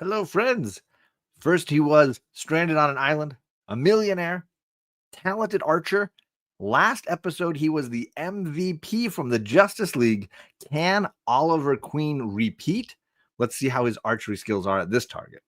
Hello, friends. First, he was stranded on an island, a millionaire, talented archer. Last episode, he was the MVP from the Justice League. Can Oliver Queen repeat? Let's see how his archery skills are at this target.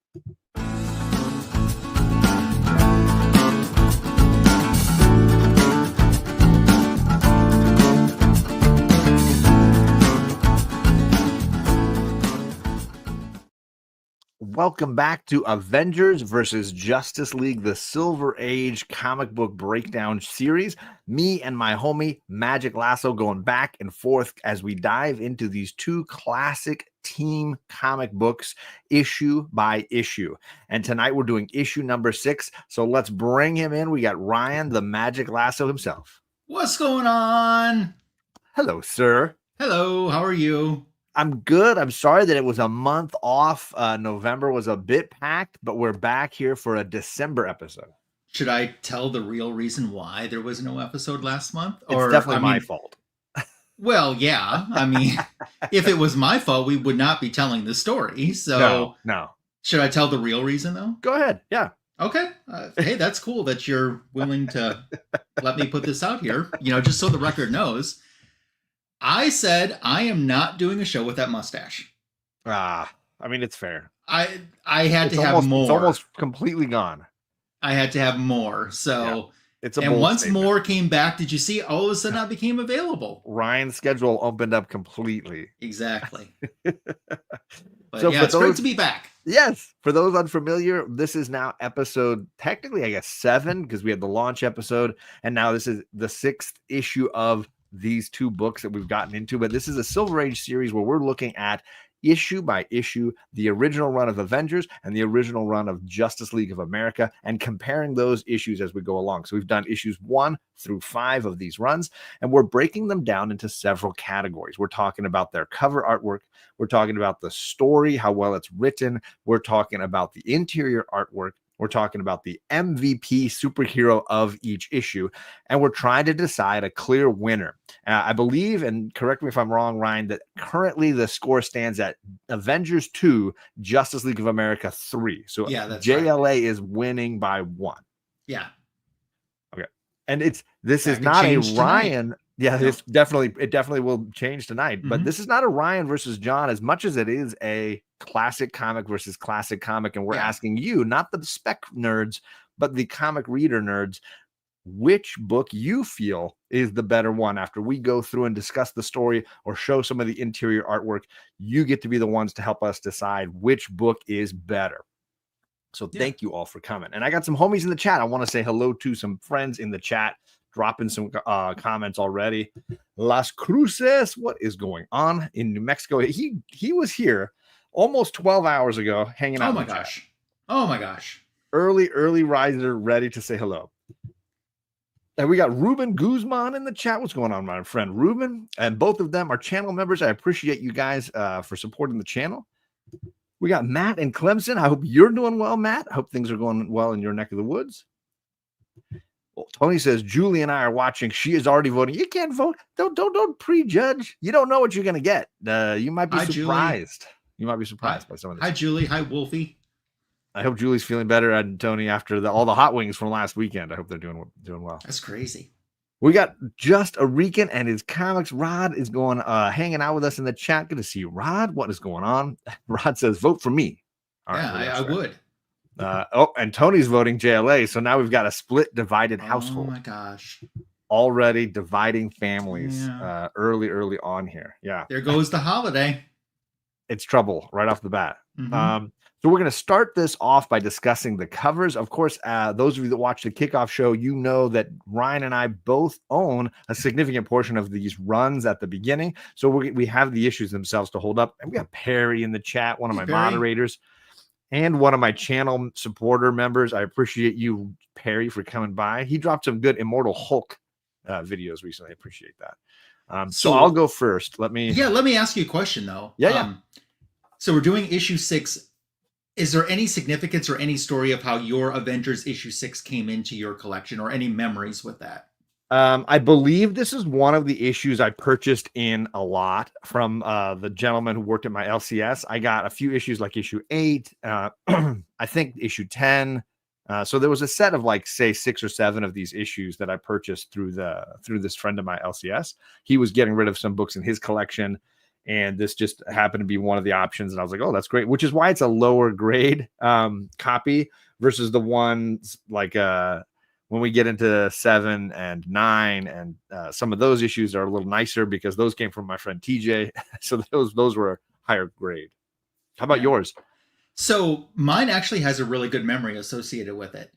Welcome back to Avengers versus Justice League, the Silver Age comic book breakdown series. Me and my homie Magic Lasso going back and forth as we dive into these two classic team comic books issue by issue. And tonight we're doing issue number 6. So let's bring him in. We got Ryan, the Magic Lasso himself. What's going on? Hello, sir. Hello, how are you? I'm good. I'm sorry that it was a month off. November was a bit packed, but we're back here for a December episode. Should I tell the real reason why there was no episode last month? It's definitely my fault. Well, yeah. I mean, if it was my fault, we would not be telling the story. So, no. Should I tell the real reason, though? Go ahead. Yeah. Okay. Hey, that's cool that you're willing to let me put this out here. Just so the record knows. I said I am not doing a show with that mustache. I mean, it's fair. I had to have more. It's almost completely gone. I had to have more. So, yeah, it's a bold once statement. More came back, did you see? All of a sudden, I became available. Ryan's schedule opened up completely. Exactly. But so yeah, it's great to be back. Yes. For those unfamiliar, this is now episode, technically, I guess 7, because we had the launch episode, and now this is the 6th issue of these two books that we've gotten into. But this is a Silver Age series where we're looking at issue by issue the original run of Avengers and the original run of Justice League of America and comparing those issues as we go along. So we've done issues 1 through 5 of these runs, and we're breaking them down into several categories. We're talking about their cover artwork. We're talking about the story, how well it's written. We're talking about the interior artwork. We're talking about the MVP superhero of each issue, and we're trying to decide a clear winner. I believe, and correct me if I'm wrong, Ryan, that currently the score stands at Avengers 2, Justice League of America 3. So yeah, that's JLA right. Is winning by 1. Yeah. Okay. And this is not a Ryan. Tonight. Yeah, no. It definitely will change tonight. Mm-hmm. But this is not a Ryan versus John as much as it is a classic comic versus classic comic. And we're asking you, not the spec nerds, but the comic reader nerds, which book you feel is the better one. After we go through and discuss the story or show some of the interior artwork, you get to be the ones to help us decide which book is better. So thank you all for coming. And I got some homies in the chat. I want to say hello to some friends in the chat, dropping some comments already. Las Cruces, what is going on in New Mexico? He was here almost 12 hours ago hanging out. Oh my gosh. Early riser ready to say hello. And we got Ruben Guzman in the chat. What's going on, my friend Ruben? And both of them are channel members. I appreciate you guys for supporting the channel. We got Matt and Clemson. I hope you're doing well, Matt. I hope things are going well in your neck of the woods. Well, Tony says Julie and I are watching. She is already voting. You can't vote. Don't prejudge. You don't know what you're going to get. You might be surprised. Julie. You might be surprised by some of this. Hi, Julie. Hi, Wolfie. I hope Julie's feeling better, and Tony, after all the hot wings from last weekend. I hope they're doing well. That's crazy. We got Just a Rican and his comics. Rod is going hanging out with us in the chat. Good to see you, Rod. What is going on? Rod says, vote for me. All right, I would. And Tony's voting JLA. So now we've got a split, divided household. Oh my gosh. Already dividing families early on here. Yeah. There goes the holiday. It's trouble right off the bat. Mm-hmm. So we're going to start this off by discussing the covers. Of course, those of you that watch the kickoff show, you know that Ryan and I both own a significant portion of these runs at the beginning. So we have the issues themselves to hold up. And we got Perry in the chat, one of my moderators, and one of my channel supporter members. I appreciate you, Perry, for coming by. He dropped some good Immortal Hulk videos recently. I appreciate that. So I'll go first. Let me ask you a question, though. Yeah. So we're doing issue 6. Is there any significance or any story of how your Avengers issue 6 came into your collection or any memories with that? I believe this is one of the issues I purchased in a lot from the gentleman who worked at my LCS. I got a few issues like issue 8, I think issue 10. So there was a set of like, say, 6 or 7 of these issues that I purchased through this friend of my LCS. He was getting rid of some books in his collection, and this just happened to be one of the options. And I was like, oh, that's great, which is why it's a lower grade copy versus the ones like when we get into 7 and 9, and some of those issues are a little nicer because those came from my friend TJ. So those were higher grade. How about yours? So mine actually has a really good memory associated with it.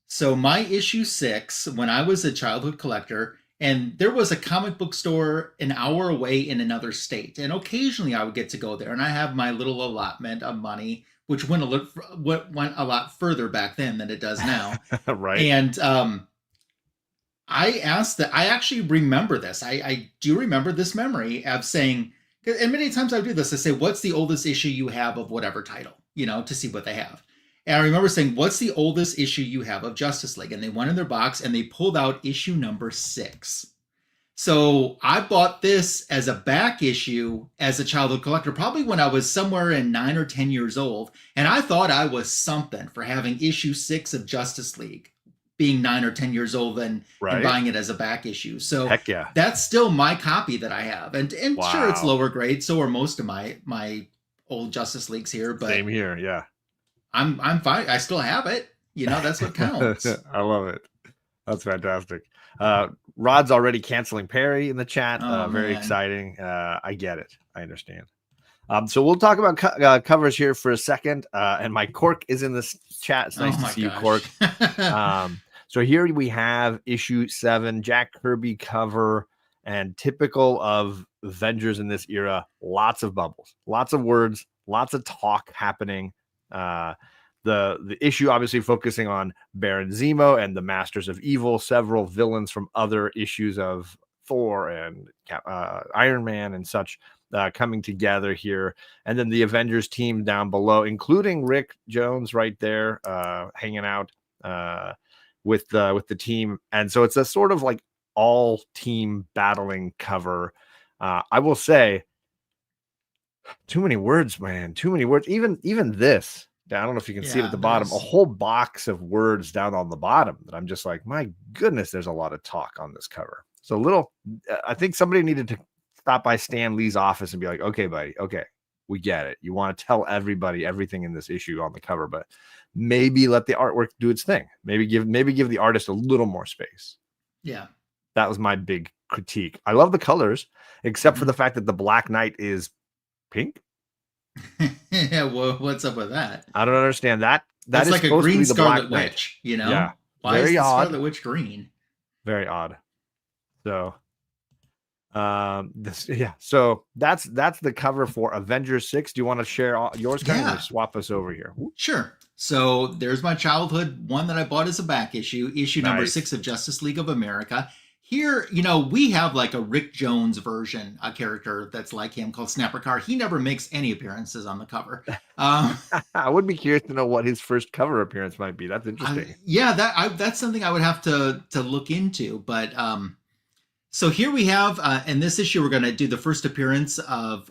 So my issue 6, when I was a childhood collector, and there was a comic book store an hour away in another state, and occasionally I would get to go there, and I have my little allotment of money, which went a lot further back then than it does now. Right. And I asked that. I actually remember this. I do remember this memory of saying, and many times I do this. I say, "What's the oldest issue you have of whatever title?" To see what they have. And I remember saying, "What's the oldest issue you have of Justice League?" And they went in their box and they pulled out issue number 6. So I bought this as a back issue as a childhood collector, probably when I was somewhere in 9 or 10 years old. And I thought I was something for having issue 6 of Justice League, being 9 or 10 years old and buying it as a back issue. So heck yeah, that's still my copy that I have. And wow. Sure, it's lower grade. So are most of my old Justice Leagues here. But same here. Yeah. I'm fine. I still have it. That's what counts. I love it. That's fantastic. Rod's already canceling Perry in the chat. Very exciting. I get it. I understand. So we'll talk about covers here for a second. And my Cork is in this chat. It's nice to see you, Cork. So here we have issue 7, Jack Kirby cover, and typical of Avengers in this era. Lots of bubbles, lots of words, lots of talk happening. The issue obviously focusing on Baron Zemo and the Masters of Evil, several villains from other issues of Thor and Iron Man and such coming together here, and then the Avengers team down below, including Rick Jones right there hanging out with the team. And so it's a sort of like all team battling cover. I will say, too many words, man. Too many words. Even this. I don't know if you can see it at the bottom, a whole box of words down on the bottom that I'm just like, my goodness, there's a lot of talk on this cover. So I think somebody needed to stop by Stan Lee's office and be like, okay, buddy, okay, we get it. You want to tell everybody everything in this issue on the cover, but maybe let the artwork do its thing. Maybe give the artist a little more space. Yeah. That was my big critique. I love the colors, except for the fact that the Black Knight is pink. Yeah, well, what's up with that? I don't understand that. That's like a green Scarlet Witch, Yeah. Why is the Scarlet Witch green? Very odd. So, So that's the cover for Avengers 6. Do you want to share yours? Kind of swap us over here. Sure. So there's my childhood one that I bought as a back issue number 6 of Justice League of America. Here, we have like a Rick Jones version, a character that's like him called Snapper Carr. He never makes any appearances on the cover. I would be curious to know what his first cover appearance might be. That's interesting. That's something I would have to look into. But so here we have, in this issue, we're going to do the first appearance of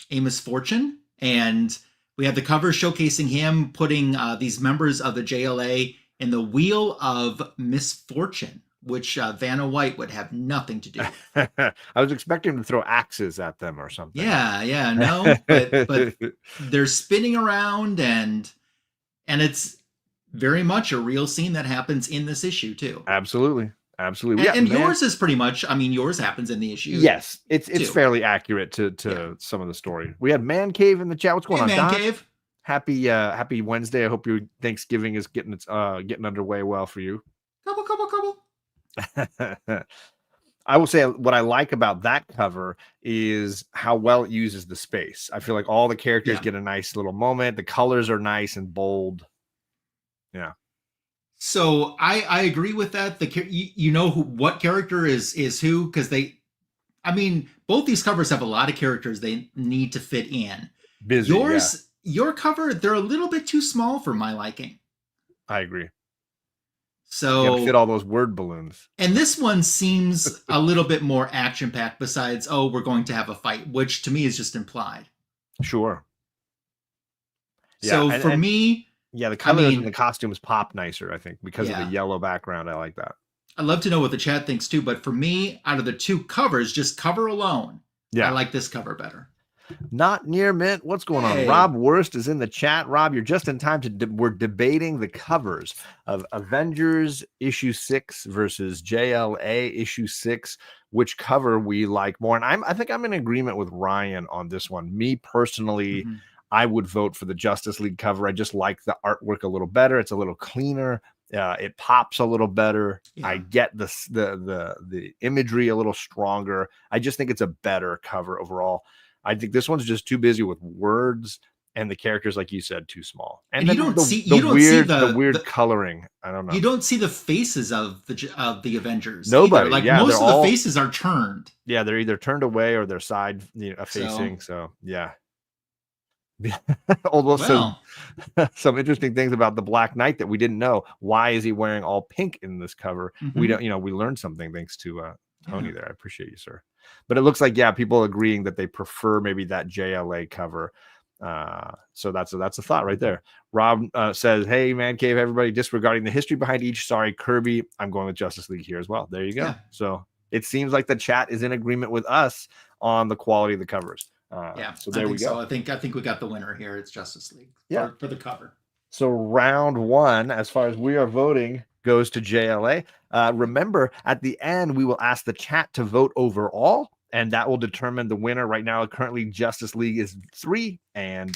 Amos Fortune. And we have the cover showcasing him putting these members of the JLA in the Wheel of Misfortune, which Vanna White would have nothing to do with. I was expecting to throw axes at them or something. No, but they're spinning around, and it's very much a real scene that happens in this issue too. Absolutely. And yours is pretty much, yours happens in the issue. Yes, it's fairly accurate to some of the story. We had Man Cave in the chat. What's going on, Man Don? Cave? Happy Wednesday. I hope your Thanksgiving is getting underway well for you. Couple. I will say what I like about that cover is how well it uses the space. I feel like all the characters get a nice little moment. The colors are nice and bold. Yeah. So I agree with that. What character is who, because both these covers have a lot of characters they need to fit in. Busy, your cover, they're a little bit too small for my liking. I agree. Can't So, fit all those word balloons. and this one seems a little bit more action packed. Besides, oh, we're going to have a fight, which to me is just implied. Sure. Yeah, So for and me, yeah, the I colors and the mean, costumes pop nicer, I think, because of the yeah, yellow background. I like that. I'd love to know what the chat thinks too. But for me, out of the two covers, just cover alone, I Yeah. like this cover better. Not near mint. What's going on? Hey, Rob Worst is in the chat. Rob, you're just in time to we're debating the covers of Avengers issue 6 versus JLA issue 6. Which cover we like more? And I think I'm in agreement with Ryan on this one. Me personally, mhm. I would vote for the Justice League cover. I just like the artwork a little better. It's a little cleaner. It pops a little better. I Yeah. get the imagery a little stronger. I just think it's a better cover overall. I think this one's just too busy with words and the characters, like you said, too small. And And you then don't see the you don't see weird the coloring. I don't know. you don't see the faces of the Avengers either. Nobody. Like Yeah, most they're of the all faces are turned. they're either turned away or they're side So, facing. So yeah. Although well, some interesting things about the Black Knight that we didn't know. Why is he wearing all pink in this cover? We mhm, don't, we learned something thanks to Tony yeah. there. I appreciate you, sir. But it looks like, yeah, people agreeing that they prefer maybe that JLA cover. So that's a thought right there. Rob says, "Hey, man cave, everybody, disregarding the history behind each. Sorry, Kirby. I'm going with Justice League here as well. There you go. Yeah. So it seems like the chat is in agreement with us on the quality of the covers. Yeah, So I there we think go. so. I think we got the winner here. It's Justice League for the cover. So round one, as far as we are voting, goes to JLA. Remember, at the end, we will ask the chat to vote overall, and that will determine the winner. Right now, currently, Justice League is 3, and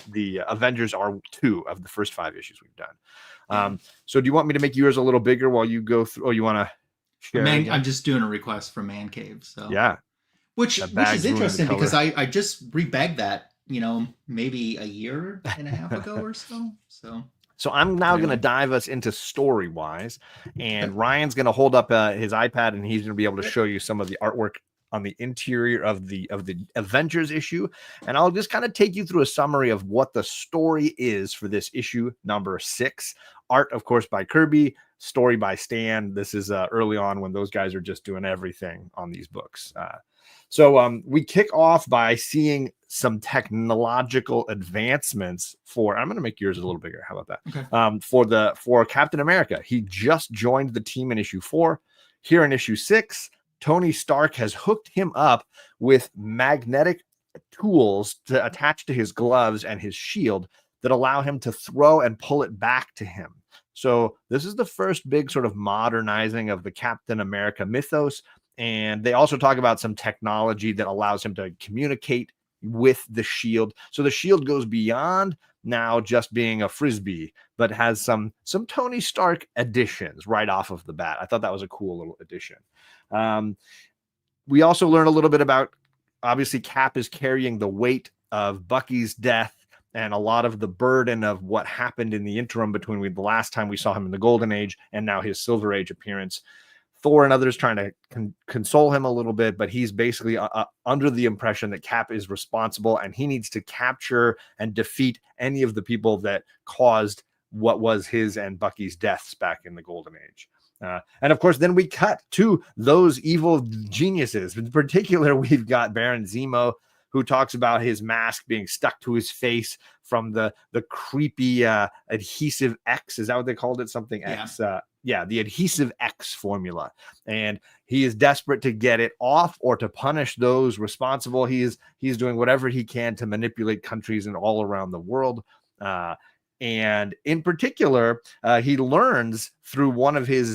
the Avengers are 2 of the first 5 issues we've done. So do you want me to make yours a little bigger while you go through? Oh, you want to share? I'm just doing a request from Man Cave. So yeah. Which is interesting because I just rebagged that, maybe a year and a half ago or so. So I'm now going to dive us into story wise, and Ryan's going to hold up his iPad and he's going to be able to show you some of the artwork on the interior of the Avengers issue, and I'll just kind of take you through a summary of what the story is for this issue number 6. Art, of course, by Kirby, story by Stan. This is early on when those guys are just doing everything on these books. So we kick off by seeing some technological advancements for, I'm going to make yours a little bigger. How about that? Okay. For Captain America. He just joined the team in issue 4. Here in issue 6, Tony Stark has hooked him up with magnetic tools to attach to his gloves and his shield that allow him to throw and pull it back to him. So this is the first big sort of modernizing of the Captain America mythos. And they also talk about some technology that allows him to communicate with the shield. So the shield goes beyond now just being a frisbee, but has some Tony Stark additions right off of the bat. I thought that was a cool little addition. We also learn a little bit about, obviously, Cap is carrying the weight of Bucky's death and a lot of the burden of what happened in the interim between the last time we saw him in the Golden Age and now his Silver Age appearance. Thor and others trying to console him a little bit, but he's basically under the impression that Cap is responsible and he needs to capture and defeat any of the people that caused what was his and Bucky's deaths back in the Golden Age. And of course, then we cut to those evil geniuses. In particular, we've got Baron Zemo, who talks about his mask being stuck to his face from the creepy adhesive X. Is that what they called it? Something X. Yeah, the adhesive X formula. And he is desperate to get it off or to punish those responsible. He's doing whatever he can to manipulate countries and all around the world. And in particular, he learns through one of his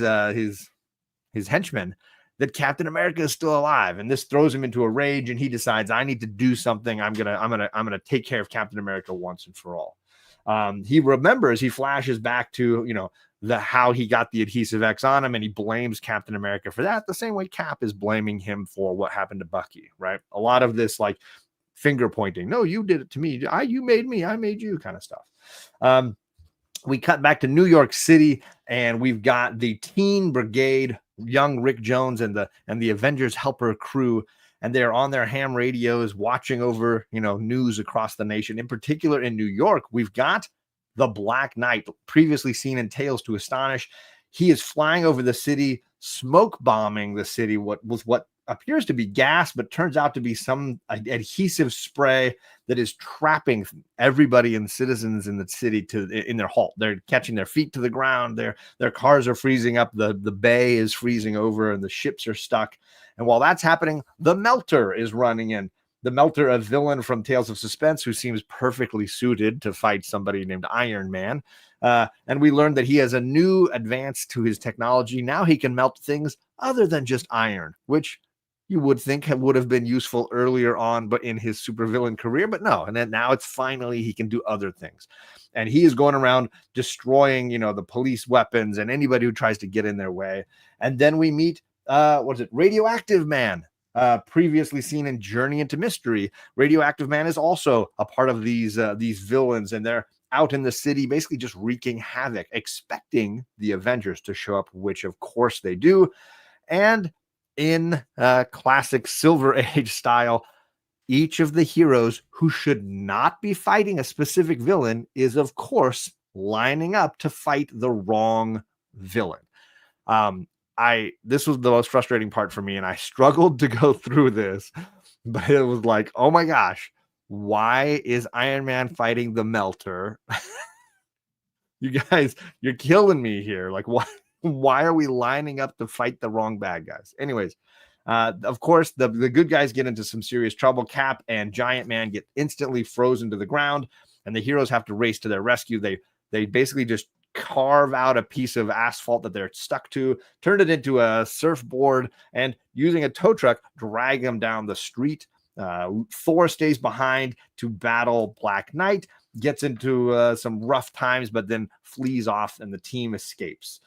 henchmen that Captain America is still alive, and this throws him into a rage, and he decides, I need to do something. I'm gonna take care of Captain America once and for all. He remembers, he flashes back to how he got the adhesive X on him, and he blames Captain America for that, the same way Cap is blaming him for what happened to Bucky, right? A lot of this like finger pointing, no, you did it to me, you made me, I made you kind of stuff. We cut back to New York City, and we've got the Teen Brigade, young Rick Jones and the Avengers helper crew, and they're on their ham radios watching over news across the nation. In particular, in New York, we've got the Black Knight, previously seen in Tales to Astonish. he is flying over the city, smoke bombing the city. What appears to be gas, but turns out to be some adhesive spray that is trapping everybody and citizens in the city in their halt. They're catching their feet to the ground. Their cars are freezing up. The bay is freezing over, and the ships are stuck. And while that's happening, the Melter is running in. The Melter, a villain from Tales of Suspense, who seems perfectly suited to fight somebody named Iron Man. And we learned that he has a new advance to his technology. Now he can melt things other than just iron, which you would think would have been useful earlier on, but in his supervillain career. But no, and then now it's finally he can do other things. And he is going around destroying, the police weapons and anybody who tries to get in their way. And then we meet, Radioactive Man. Previously seen in Journey into Mystery. Radioactive Man is also a part of these villains, and they're out in the city basically just wreaking havoc, expecting the Avengers to show up, which of course they do. And in classic Silver Age style, each of the heroes who should not be fighting a specific villain is of course lining up to fight the wrong villain. This was the most frustrating part for me, and I struggled to go through this, but it was like, oh my gosh, why is Iron Man fighting the Melter? You guys, you're killing me here. Like, why are we lining up to fight the wrong bad guys? Anyways, of course, the good guys get into some serious trouble. Cap and Giant Man get instantly frozen to the ground, and the heroes have to race to their rescue. They basically just carve out a piece of asphalt that they're stuck to, turn it into a surfboard, and using a tow truck, drag them down the street. Thor stays behind to battle Black Knight, gets into some rough times, but then flees off and the team escapes.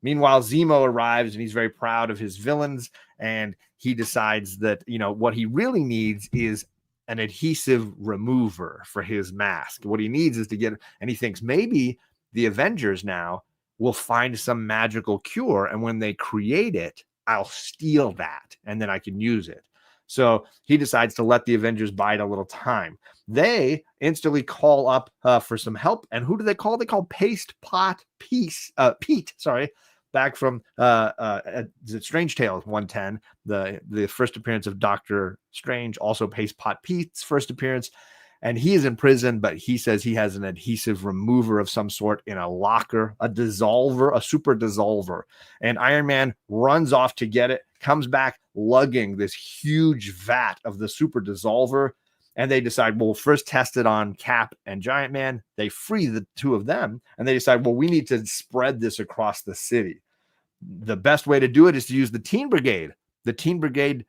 Meanwhile, Zemo arrives and he's very proud of his villains, and he decides that, what he really needs is an adhesive remover for his mask. What he needs is and he thinks maybe the Avengers now will find some magical cure, and when they create it, I'll steal that and then I can use it. So he decides to let the Avengers bide a little time. They instantly call up for some help. And who do they call? They call Pete, back from Strange Tales 110, the first appearance of Doctor Strange, also Paste Pot Pete's first appearance. And he is in prison, but he says he has an adhesive remover of some sort in a locker, a dissolver, a super dissolver. And Iron Man runs off to get it, comes back lugging this huge vat of the super dissolver. And they decide, well, we'll first test it on Cap and Giant Man. They free the two of them, and they decide, well, we need to spread this across the city. The best way to do it is to use the Teen Brigade. The Teen Brigade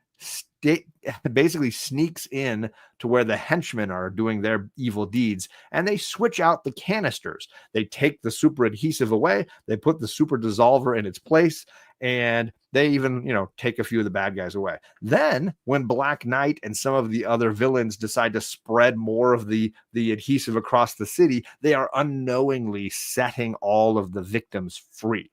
basically sneaks in to where the henchmen are doing their evil deeds, and they switch out the canisters. They take the super adhesive away, they put the super dissolver in its place, and they even, take a few of the bad guys away. Then when Black Knight and some of the other villains decide to spread more of the adhesive across the city, they are unknowingly setting all of the victims free.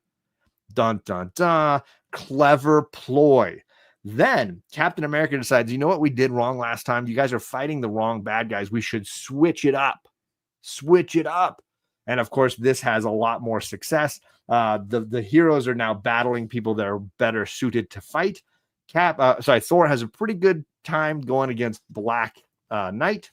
Dun, dun, dun. Clever ploy. Then Captain America decides, you know what we did wrong last time? You guys are fighting the wrong bad guys. We should switch it up. Switch it up. And of course, this has a lot more success. The heroes are now battling people that are better suited to fight. Thor has a pretty good time going against Black Knight.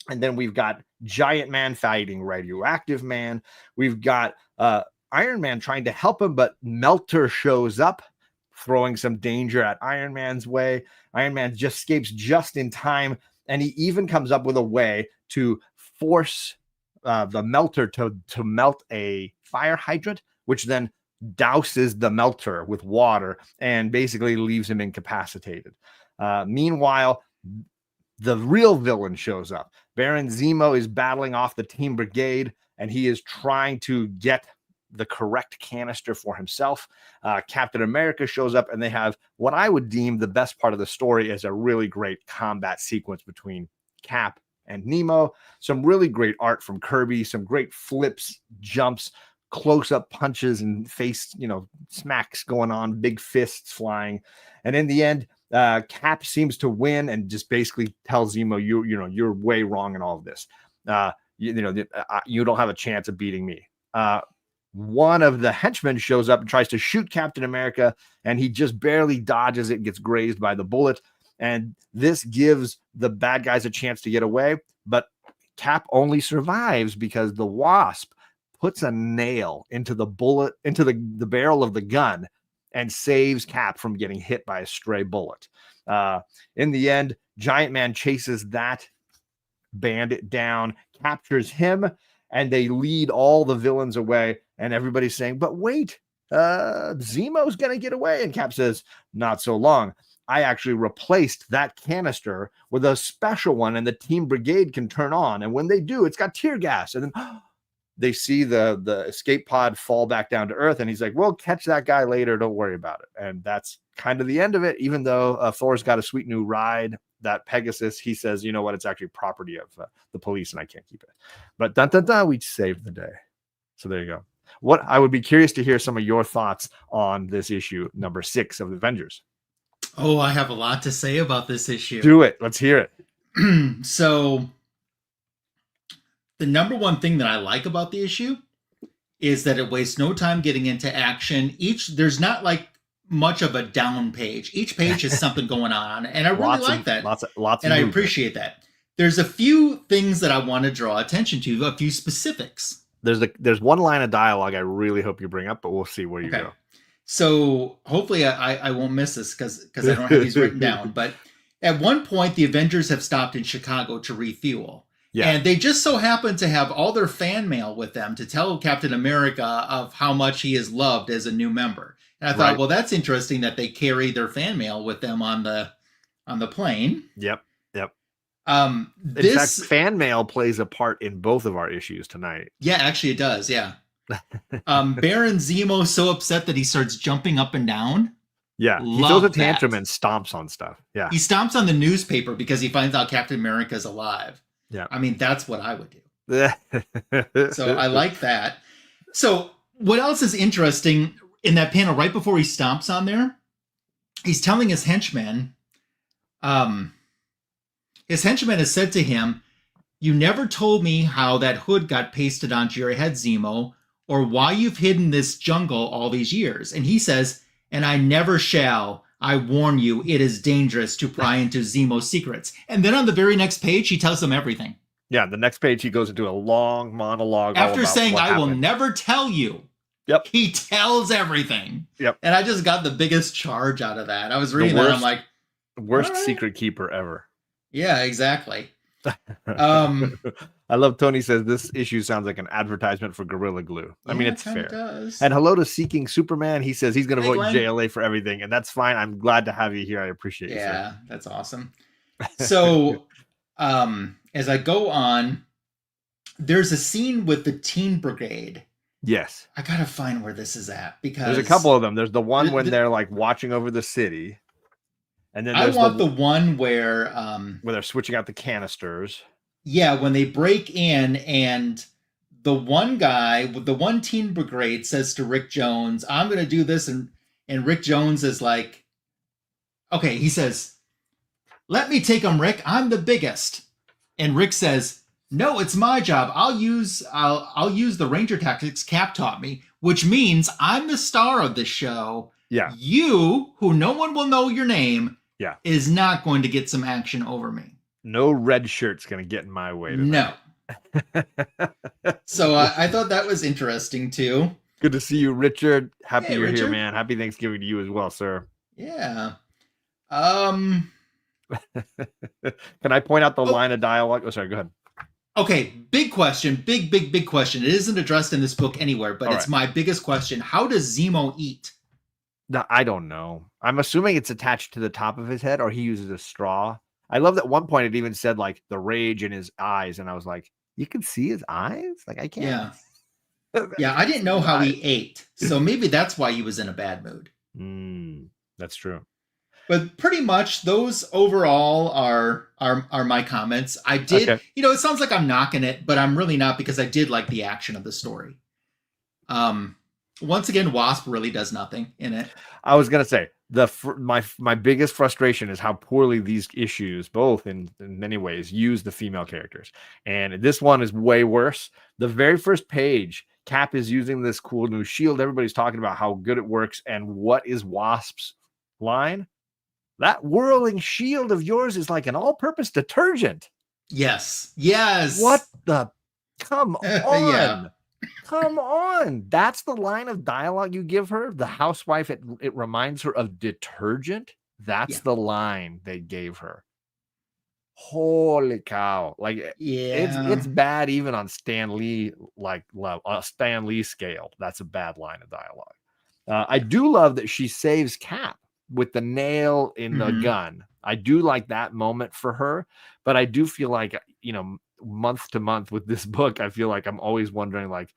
And then we've got Giant Man fighting Radioactive Man. We've got Iron Man trying to help him, but Melter shows up, throwing some danger at Iron Man's way. Iron Man just escapes just in time, and he even comes up with a way to force the Melter to melt a fire hydrant, which then douses the Melter with water and basically leaves him incapacitated. Meanwhile, the real villain shows up. Baron Zemo is battling off the Team Brigade, and he is trying to get the correct canister for himself. Captain America shows up, and they have what I would deem the best part of the story as a really great combat sequence between Cap and Nemo. Some really great art from Kirby, some great flips, jumps, close-up punches, and face, smacks going on, big fists flying. And in the end, Cap seems to win and just basically tells Zemo, you're way wrong in all of this. You don't have a chance of beating me. one of the henchmen shows up and tries to shoot Captain America, and he just barely dodges it, gets grazed by the bullet. And this gives the bad guys a chance to get away, but Cap only survives because the Wasp puts a nail into the bullet, into the barrel of the gun, and saves Cap from getting hit by a stray bullet. In the end, Giant Man chases that bandit down, captures him, and they lead all the villains away. And everybody's saying, but wait, Zemo's going to get away. And Cap says, not so long. I actually replaced that canister with a special one, and the Team Brigade can turn on. And when they do, it's got tear gas. And then they see the escape pod fall back down to Earth. And he's like, we'll catch that guy later. Don't worry about it. And that's kind of the end of it. Even though Thor's got a sweet new ride, that Pegasus, he says, you know what? It's actually property of the police and I can't keep it. But dun, dun, dun, we saved the day. So there you go. What I would be curious to hear some of your thoughts on this issue, number 6 of Avengers. Oh, I have a lot to say about this issue. Do it. Let's hear it. So, the number one thing that I like about the issue is that it wastes no time getting into action. There's not like much of a down page. Each page has something going on, and I really like that. Lots of and I appreciate that. There's a few things that I want to draw attention to, a few specifics. There's one line of dialogue I really hope you bring up, but we'll see where you go. So hopefully I won't miss this because I don't have these written down. But at one point, the Avengers have stopped in Chicago to refuel. Yeah. And they just so happen to have all their fan mail with them to tell Captain America of how much he is loved as a new member. And I thought, well, that's interesting that they carry their fan mail with them on the plane. Yep. In fact, fan mail plays a part in both of our issues tonight. Yeah, actually it does. Yeah. Baron Zemo's so upset that he starts jumping up and down. Yeah, he throws a tantrum and stomps on stuff. Yeah, he stomps on the newspaper because he finds out Captain America's alive. Yeah, I mean that's what I would do. So I like that. So what else is interesting in that panel right before he stomps on there? He's telling his henchman. His henchman has said to him, "You never told me how that hood got pasted onto your head, Zemo, or why you've hidden this jungle all these years." And he says, "And I never shall. I warn you, it is dangerous to pry into Zemo's secrets." And then on the very next page, he tells them everything. Yeah, the next page, he goes into a long monologue. After saying, "I will never tell you." Yep. He tells everything. Yep. And I just got the biggest charge out of that. I was reading that, I'm like, worst secret keeper ever. Yeah, exactly. I love Tony says this issue sounds like an advertisement for Gorilla Glue. I mean, it's fair. Does. And hello to Seeking Superman. He says he's going to vote JLA for everything, and that's fine. I'm glad to have you here. I appreciate you. Yeah, that's awesome. So, as I go on, there's a scene with the Teen Brigade. Yes, I gotta find where this is at because there's a couple of them. There's the one when they're like watching over the city. And then I want the one where they're switching out the canisters. Yeah, when they break in and the one guy with the one Teen Brigade says to Rick Jones, "I'm going to do this," and Rick Jones is like, "Okay," he says, "Let me take him, Rick. I'm the biggest." And Rick says, "No, it's my job. I'll use the Ranger tactics Cap taught me, which means I'm the star of the show. Yeah, you, who no one will know your name." Yeah, is not going to get some action over me. No red shirt's going to get in my way tonight. No. So I thought that was interesting too. Good to see you, Richard. Happy you're here, man. Happy Thanksgiving to you as well, sir. Yeah. Can I point out the line of dialogue? Oh, sorry. Go ahead. Okay. Big question. Big question. It isn't addressed in this book anywhere, but it's my biggest question. How does Zemo eat? No, I don't know. I'm assuming it's attached to the top of his head, or he uses a straw. I love that at one point it even said like the rage in his eyes, and I was like, you can see his eyes? Like I can't. Yeah. Yeah, I didn't know how he ate, so maybe that's why he was in a bad mood. That's true. But pretty much those overall are my comments. I did, it sounds like I'm knocking it, but I'm really not because I did like the action of the story. Once again, Wasp really does nothing in it. I was gonna say my biggest frustration is how poorly these issues, both in many ways, use the female characters, and this one is way worse. The very first page, Cap is using this cool new shield. Everybody's talking about how good it works. And what is Wasp's line? That whirling shield of yours is like an all-purpose detergent. Yes. Yes. What the? Come on. Yeah. Come on. That's the line of dialogue you give her. The housewife, it reminds her of detergent. That's the line they gave her. Holy cow. Like it's bad even on Stan Lee, like Stan Lee scale. That's a bad line of dialogue. I do love that she saves Cap with the nail in the gun. I do like that moment for her, but I do feel like, month to month with this book, I feel like I'm always wondering, like,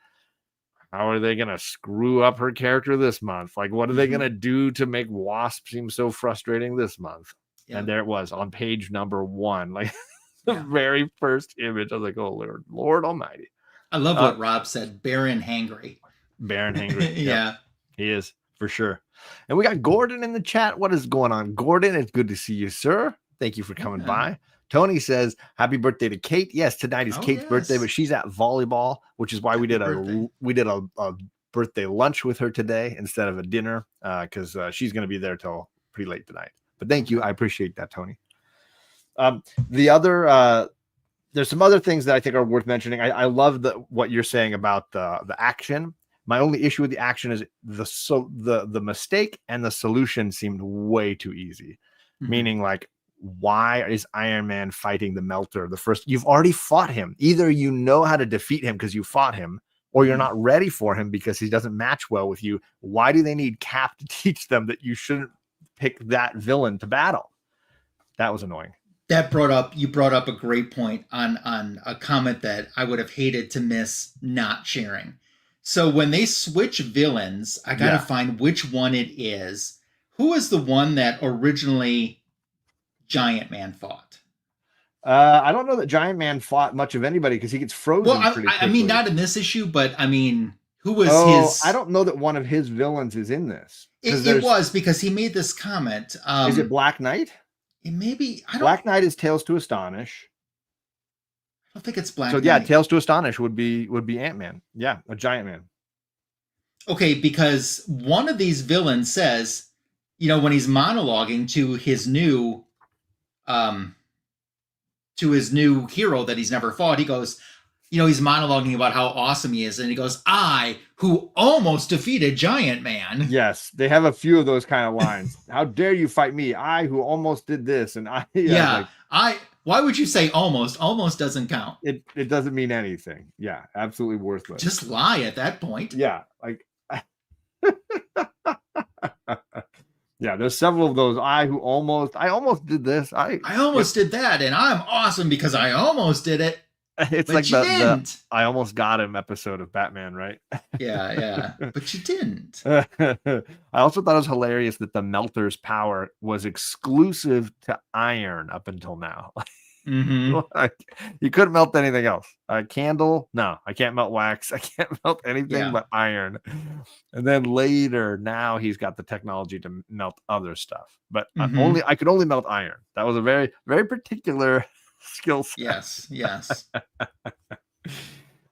how are they going to screw up her character this month? Like, what are they going to do to make Wasp seem so frustrating this month? Yeah. And there it was on page number 1, like the very first image. I was like, oh, Lord Almighty. I love what Rob said. Baron hangry. Baron hangry. Yeah. He is, for sure. And we got Gordon in the chat. What is going on, Gordon? It's good to see you, sir. Thank you for coming by. Tony says, happy birthday to Kate. Yes, tonight is Kate's birthday, but she's at volleyball, which is why we did a birthday lunch with her today instead of a dinner, because she's going to be there till pretty late tonight. But thank you. I appreciate that, Tony. There's some other things that I think are worth mentioning. I love what you're saying about the action. My only issue with the action is the mistake and the solution seemed way too easy. Meaning, like, why is Iron Man fighting the Melter? You've already fought him. Either you know how to defeat him because you fought him, or you're not ready for him because he doesn't match well with you. Why do they need Cap to teach them that you shouldn't pick that villain to battle? That was annoying. You brought up a great point on a comment that I would have hated to miss not sharing. So when they switch villains, I got to find which one it is. Who is the one that originally Giant Man fought? I don't know that Giant Man fought much of anybody because he gets frozen pretty quickly. I mean, not in this issue, but I mean, who was his? I don't know that one of his villains is in this. It was because he made this comment. Is it Black Knight? It maybe Black Knight is Tales to Astonish. I don't think it's Black. So yeah, Tales to Astonish would be Ant-Man. Yeah, a Giant Man. Okay, because one of these villains says, when he's monologuing to his new hero that he's never fought, he goes, he's monologuing about how awesome he is, and he goes, "I, who almost defeated Giant Man." Yes, they have a few of those kind of lines. How dare you fight me? I, who almost did this, and I. Why would you say almost? Almost doesn't count. It doesn't mean anything. Yeah, absolutely worthless. Just lie at that point. Yeah, like. Yeah, there's several of those. I almost did this. I almost did that, and I'm awesome because I almost did it. It's like the I almost got him episode of Batman, right? Yeah. But you didn't. I also thought it was hilarious that the Melter's power was exclusive to iron up until now. Like, you couldn't melt anything else. A candle, no, I can't melt wax. I can't melt anything but iron. And then later, now he's got the technology to melt other stuff. But I could only melt iron. That was a very, very particular skill set. Yes.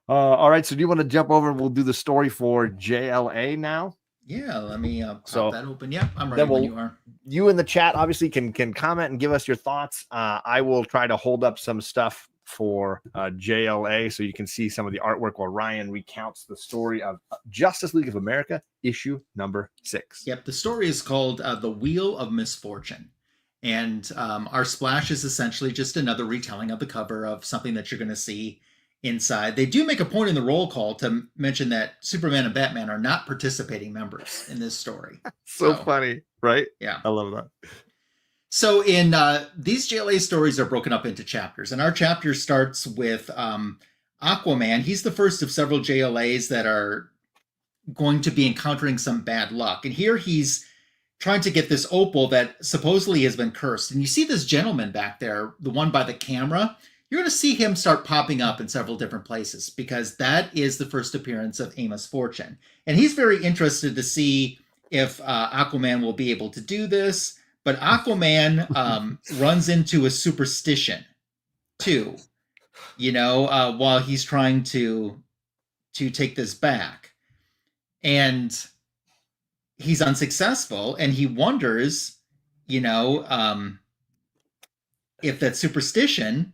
All right. So do you want to jump over and we'll do the story for JLA now? Yeah, let me pop that open. Yeah, I'm ready when you are. You in the chat obviously can comment and give us your thoughts. I will try to hold up some stuff for JLA so you can see some of the artwork while Ryan recounts the story of Justice League of America, issue number 6. Yep, the story is called The Wheel of Misfortune. And our splash is essentially just another retelling of the cover of something that you're going to see inside. They do make a point in the roll call to mention that Superman and Batman are not participating members in this story. so funny, right? Yeah. I love that. So in these JLA stories are broken up into chapters, and our chapter starts with Aquaman. He's the first of several JLAs that are going to be encountering some bad luck. And here he's trying to get this opal that supposedly has been cursed. And you see this gentleman back there, the one by the camera. You're going to see him start popping up in several different places because that is the first appearance of Amos Fortune. And he's very interested to see if Aquaman will be able to do this. But Aquaman runs into a superstition too, while he's trying to to take this back. And he's unsuccessful, and he wonders, you know, if that superstition.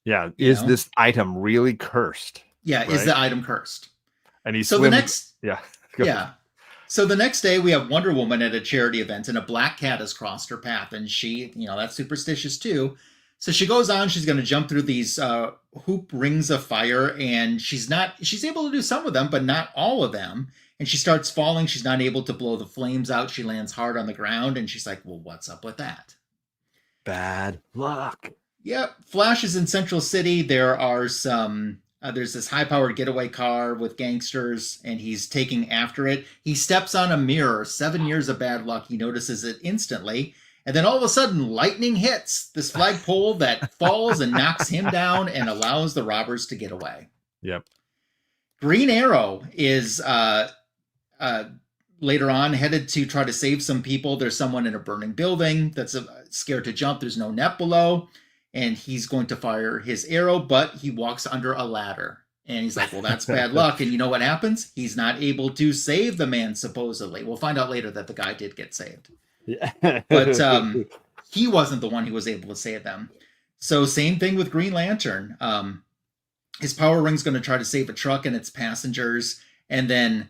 Yeah. Is this item really cursed? Yeah. Right? Is the item cursed? And he so swims. The next. Yeah. Yeah. So the next day we have Wonder Woman at a charity event, and a black cat has crossed her path, and she, that's superstitious too. So she goes on, she's going to jump through these hoop rings of fire, and she's able to do some of them, but not all of them. And she starts falling. She's not able to blow the flames out. She lands hard on the ground, and she's like, well, what's up with that? Bad luck. Yep. Flash is in Central City. There are some, there's this high-powered getaway car with gangsters, and he's taking after it. He steps on a mirror. 7 years of bad luck. He notices it instantly. And then all of a sudden, lightning hits this flagpole that falls and knocks him down and allows the robbers to get away. Yep. Green Arrow is later on headed to try to save some people. There's someone in a burning building that's scared to jump. There's no net below. And he's going to fire his arrow, but he walks under a ladder. And he's like, well, that's bad luck. And you know what happens? He's not able to save the man, supposedly. We'll find out later that the guy did get saved. Yeah. But he wasn't the one who was able to save them. So same thing with Green Lantern. His power ring's going to try to save a truck and its passengers. And then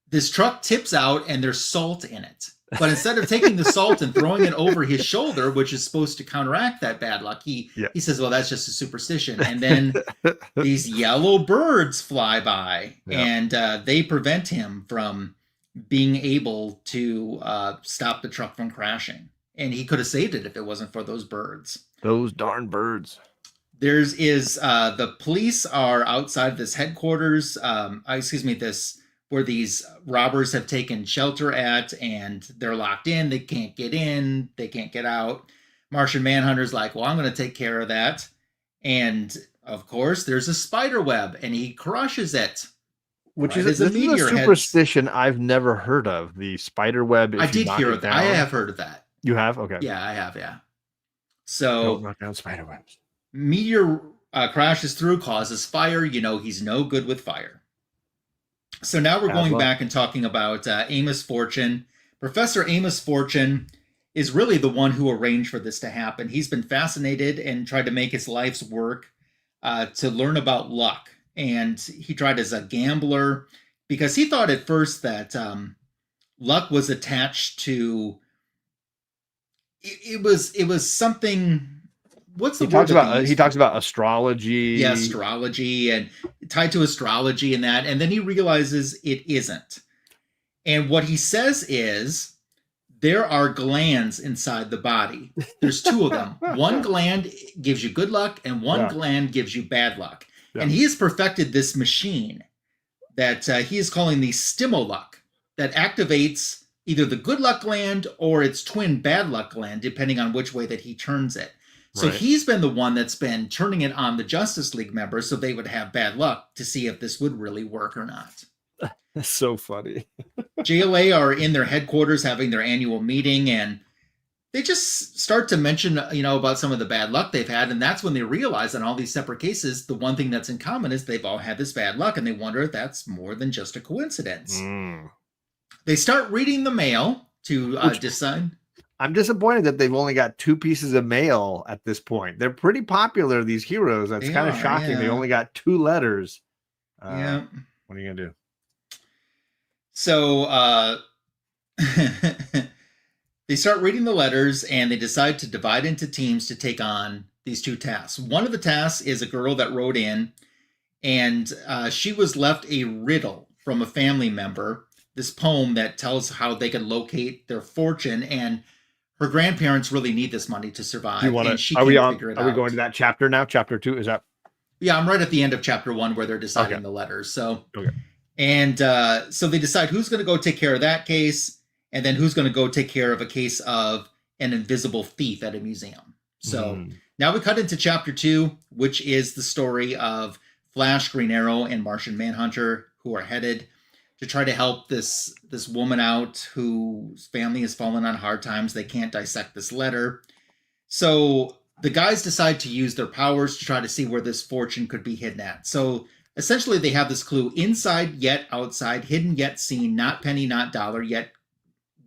this truck tips out and there's salt in it. But instead of taking the salt and throwing it over his shoulder, which is supposed to counteract that bad luck, he says, well, that's just a superstition. And then these yellow birds fly by and they prevent him from being able to stop the truck from crashing. And he could have saved it if it wasn't for those birds. Those darn birds. The police are outside this headquarters, where these robbers have taken shelter at, and they're locked in. They can't get in. They can't get out. Martian Manhunter's like, well, I'm going to take care of that. And of course, there's a spider web, and he crushes it. Which is a superstition I've never heard of. The spider web. I did hear of that. I have heard of that. You have? Okay. Yeah, I have. Yeah. So don't knock down spider webs. Meteor crashes through, causes fire. He's no good with fire. So now we're going back and talking about Amos Fortune. Professor Amos Fortune is really the one who arranged for this to happen. He's been fascinated and tried to make his life's work to learn about luck. And he tried as a gambler because he thought at first that luck was attached to. It was something. What's the word? He talks about astrology. Yeah, astrology, and tied to astrology and that. And then he realizes it isn't. And what he says is there are glands inside the body. There's two of them. One gland gives you good luck and one gland gives you bad luck. Yeah. And he has perfected this machine that he is calling the Stimoluck that activates either the good luck gland or its twin bad luck gland, depending on which way that he turns it. So he's been the one that's been turning it on the Justice League members so they would have bad luck to see if this would really work or not. That's so funny. JLA are in their headquarters having their annual meeting, and they just start to mention, about some of the bad luck they've had. And that's when they realize in all these separate cases, the one thing that's in common is they've all had this bad luck, and they wonder if that's more than just a coincidence. They start reading the mail to decide. I'm disappointed that they've only got 2 pieces of mail at this point. They're pretty popular, these heroes. That's kind of shocking. Yeah. They only got 2 letters. What are you going to do? So they start reading the letters, and they decide to divide into teams to take on these 2 tasks. One of the tasks is a girl that wrote in, and she was left a riddle from a family member, this poem that tells how they can locate their fortune, and her grandparents really need this money to survive. Are we going to that chapter now? Chapter 2? Is that? Yeah, I'm right at the end of chapter 1 where they're deciding the letters. So, and so they decide who's going to go take care of that case, and then who's going to go take care of a case of an invisible thief at a museum. So now we cut into chapter 2, which is the story of Flash, Green Arrow, and Martian Manhunter, who are headed to try to help this woman out whose family has fallen on hard times. They can't dissect this letter. So the guys decide to use their powers to try to see where this fortune could be hidden at. So essentially they have this clue: inside yet outside, hidden yet seen, not penny, not dollar, yet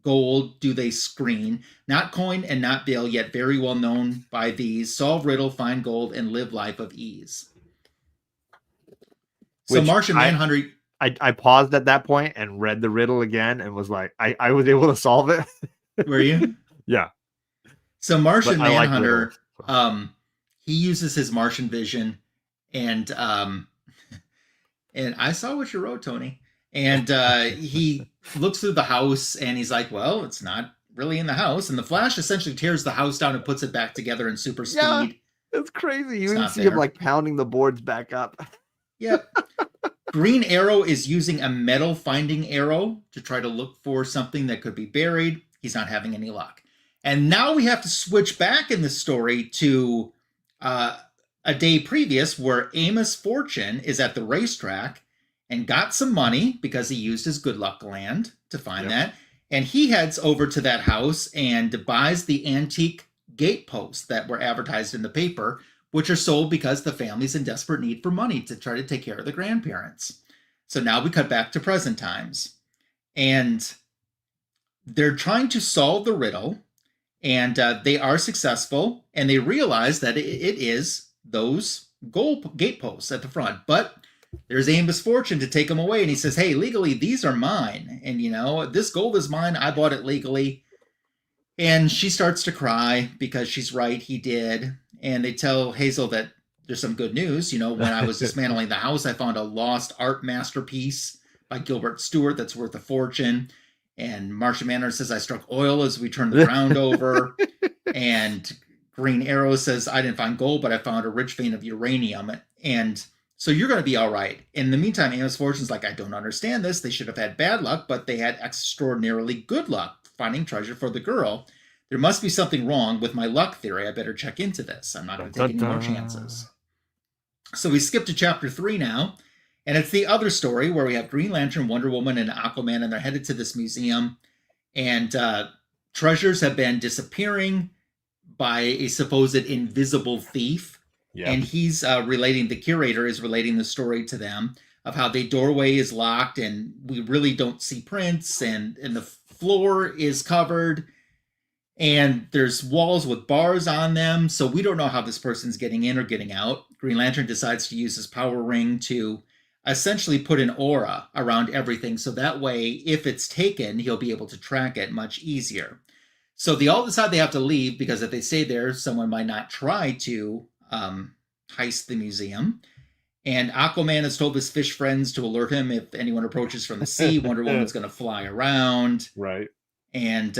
gold do they screen, not coin and not bill, yet very well known by these. Solve riddle, find gold, and live life of ease. So Which Martian Manhunter... I paused at that point and read the riddle again and was like, I was able to solve it. Were you? Yeah. So Martian Manhunter, like he uses his Martian vision, and I saw what you wrote, Tony. And he looks through the house and he's like, well, it's not really in the house. And the Flash essentially tears the house down and puts it back together in super speed. Yeah, it's crazy. You even see him like pounding the boards back up. Yep. Green Arrow is using a metal finding arrow to try to look for something that could be buried. He's not having any luck. And now we have to switch back in the story to a day previous, where Amos Fortune is at the racetrack and got some money because he used his good luck gland to find that. And he heads over to that house and buys the antique gateposts that were advertised in the paper, which are sold because the family's in desperate need for money to try to take care of the grandparents. So now we cut back to present times. And they're trying to solve the riddle, and they are successful, and they realize that it is those gold gateposts at the front. But there's Amos Fortune to take them away, and he says, hey, legally, these are mine. And, you know, this gold is mine. I bought it legally. And she starts to cry because she's right, he did. And they tell Hazel that there's some good news. You know, when I was dismantling the house, I found a lost art masterpiece by Gilbert Stuart that's worth a fortune. And Martian Manhunter says, I struck oil as we turned the ground over. And Green Arrow says, I didn't find gold, but I found a rich vein of uranium. And so you're going to be all right. In the meantime, Amos Fortune's like, I don't understand this. They should have had bad luck, but they had extraordinarily good luck finding treasure for the girl. There must be something wrong with my luck theory. I better check into this. I'm not going to take any more chances. So we skip to chapter 3 now. And it's the other story where we have Green Lantern, Wonder Woman, and Aquaman, and they're headed to this museum. And treasures have been disappearing by a supposed invisible thief. Yeah. And he's the curator is relating the story to them of how the doorway is locked and we really don't see prints, and the floor is covered. And there's walls with bars on them, so we don't know how this person's getting in or getting out. Green Lantern decides to use his power ring to essentially put an aura around everything, so that way, if it's taken, he'll be able to track it much easier. So they all decide they have to leave, because if they stay there, someone might not try to heist the museum. And Aquaman has told his fish friends to alert him if anyone approaches from the sea. Wonder Woman's going to fly around. Right. And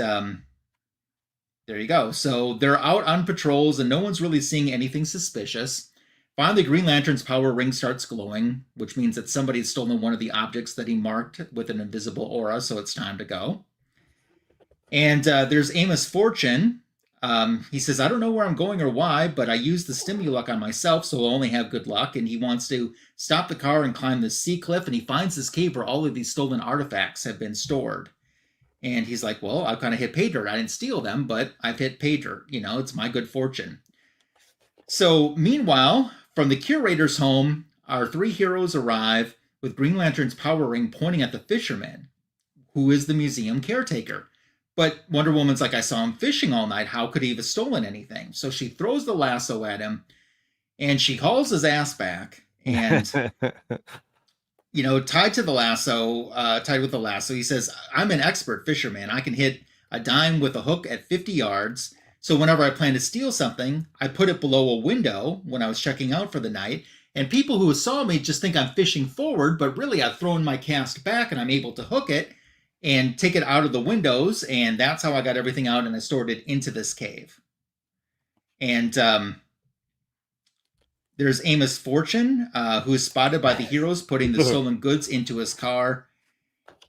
there you go. So they're out on patrols and no one's really seeing anything suspicious. Finally, Green Lantern's power ring starts glowing, which means that somebody's stolen one of the objects that he marked with an invisible aura, so it's time to go. And there's Amos Fortune. He says, I don't know where I'm going or why, but I used the Stimuluck on myself, so I'll only have good luck. And he wants to stop the car and climb this sea cliff, and he finds this cave where all of these stolen artifacts have been stored. And he's like, well, I've kind of hit pay dirt. I didn't steal them, but I've hit pay dirt. You know, it's my good fortune. So meanwhile, from the curator's home, our three heroes arrive with Green Lantern's power ring pointing at the fisherman, who is the museum caretaker. But Wonder Woman's like, I saw him fishing all night. How could he have stolen anything? So she throws the lasso at him, and she hauls his ass back. And, you know, tied with the lasso, he says, I'm an expert fisherman. I can hit a dime with a hook at 50 yards. So whenever I plan to steal something, I put it below a window when I was checking out for the night. And people who saw me just think I'm fishing forward, but really I've thrown my cast back and I'm able to hook it and take it out of the windows, and that's how I got everything out, and I stored it into this cave. And there's Amos Fortune, who is spotted by the heroes putting the stolen goods into his car.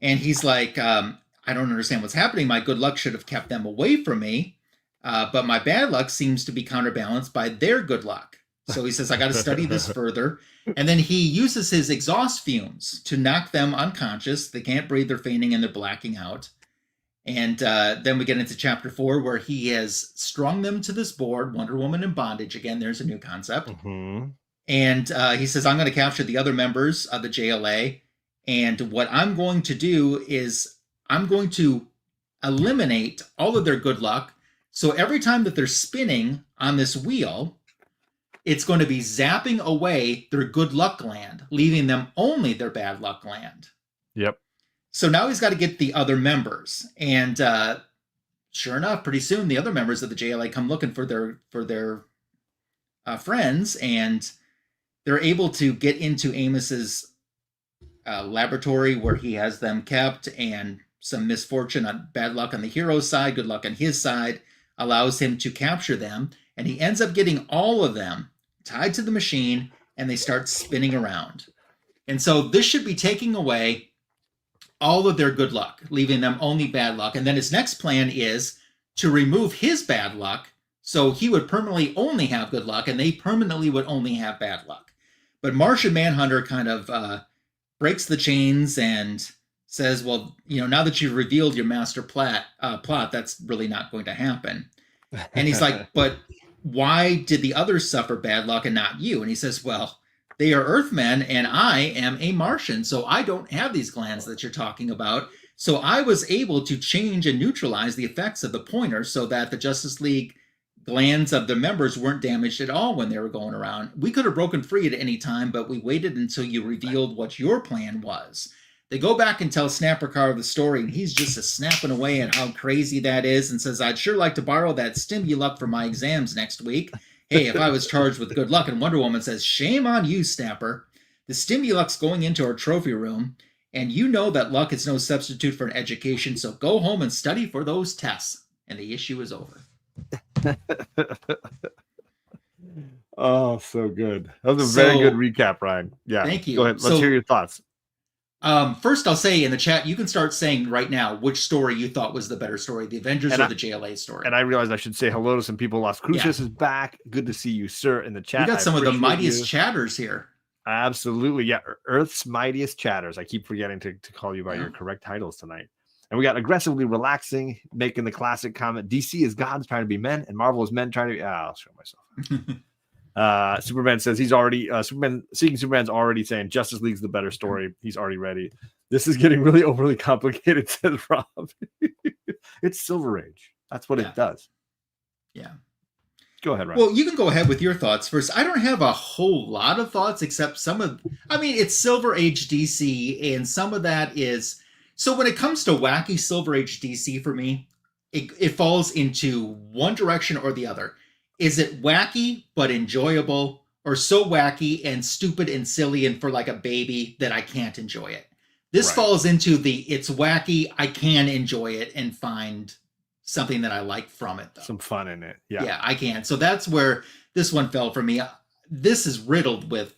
And he's like, I don't understand what's happening. My good luck should have kept them away from me, but my bad luck seems to be counterbalanced by their good luck. So he says, I got to study this further. And then he uses his exhaust fumes to knock them unconscious. They can't breathe, they're fainting, and they're blacking out. And then we get into chapter 4 where he has strung them to this board, Wonder Woman in bondage. Again, there's a new concept. Mm-hmm. And he says, I'm going to capture the other members of the JLA. And what I'm going to do is I'm going to eliminate all of their good luck. So every time that they're spinning on this wheel, it's going to be zapping away their good luck gland, leaving them only their bad luck gland. Yep. So now he's got to get the other members. And sure enough, pretty soon the other members of the JLA come looking for their friends, and they're able to get into Amos's laboratory where he has them kept, and some misfortune on bad luck on the hero's side, good luck on his side, allows him to capture them. And he ends up getting all of them tied to the machine, and they start spinning around. And so this should be taking away all of their good luck, leaving them only bad luck. And then his next plan is to remove his bad luck, so he would permanently only have good luck, and they permanently would only have bad luck. But Martian Manhunter kind of breaks the chains and says, well, now that you've revealed your master plot, that's really not going to happen. And he's like, but why did the others suffer bad luck and not you? And he says, well, they are Earthmen, and I am a Martian, so I don't have these glands that you're talking about. So I was able to change and neutralize the effects of the pointer so that the Justice League glands of the members weren't damaged at all when they were going around. We could have broken free at any time, but we waited until you revealed what your plan was. They go back and tell Snapper Carr the story, and he's just snapping away at how crazy that is and says, I'd sure like to borrow that Stimuluck for my exams next week. Hey, if I was charged with good luck. And Wonder Woman says, shame on you, Snapper. The Stimuluck's going into our trophy room, and you know that luck is no substitute for an education, so go home and study for those tests. And the issue is over. Oh, so good. That was a very good recap, Ryan. Yeah. Thank you. Go ahead. Let's hear your thoughts. First, I'll say in the chat, you can start saying right now which story you thought was the better story, the Avengers or the JLA story. And I realized I should say hello to some people. Las Cruces is back. Good to see you, sir, in the chat. We got some of the mightiest chatters here. Absolutely. Yeah. Earth's mightiest chatters. I keep forgetting to call you by your correct titles tonight. And we got aggressively relaxing, making the classic comment, DC is gods trying to be men, and Marvel is men trying to be... I'll show myself. Superman says he's already... Seeking Superman's already saying Justice League's the better story. He's already ready. This is getting really overly complicated, says Rob. It's Silver Age. That's what it does. Yeah. Go ahead, Ryan. Well, you can go ahead with your thoughts first. I don't have a whole lot of thoughts except some of... I mean, it's Silver Age DC, and some of that is... So when it comes to wacky Silver Age DC for me, it falls into one direction or the other. Is it wacky but enjoyable, or so wacky and stupid and silly and for like a baby that I can't enjoy it? This falls into the it's wacky, I can enjoy it and find something that I like from it, though. Some fun in it. Yeah. Yeah, I can. So that's where this one fell for me. This is riddled with,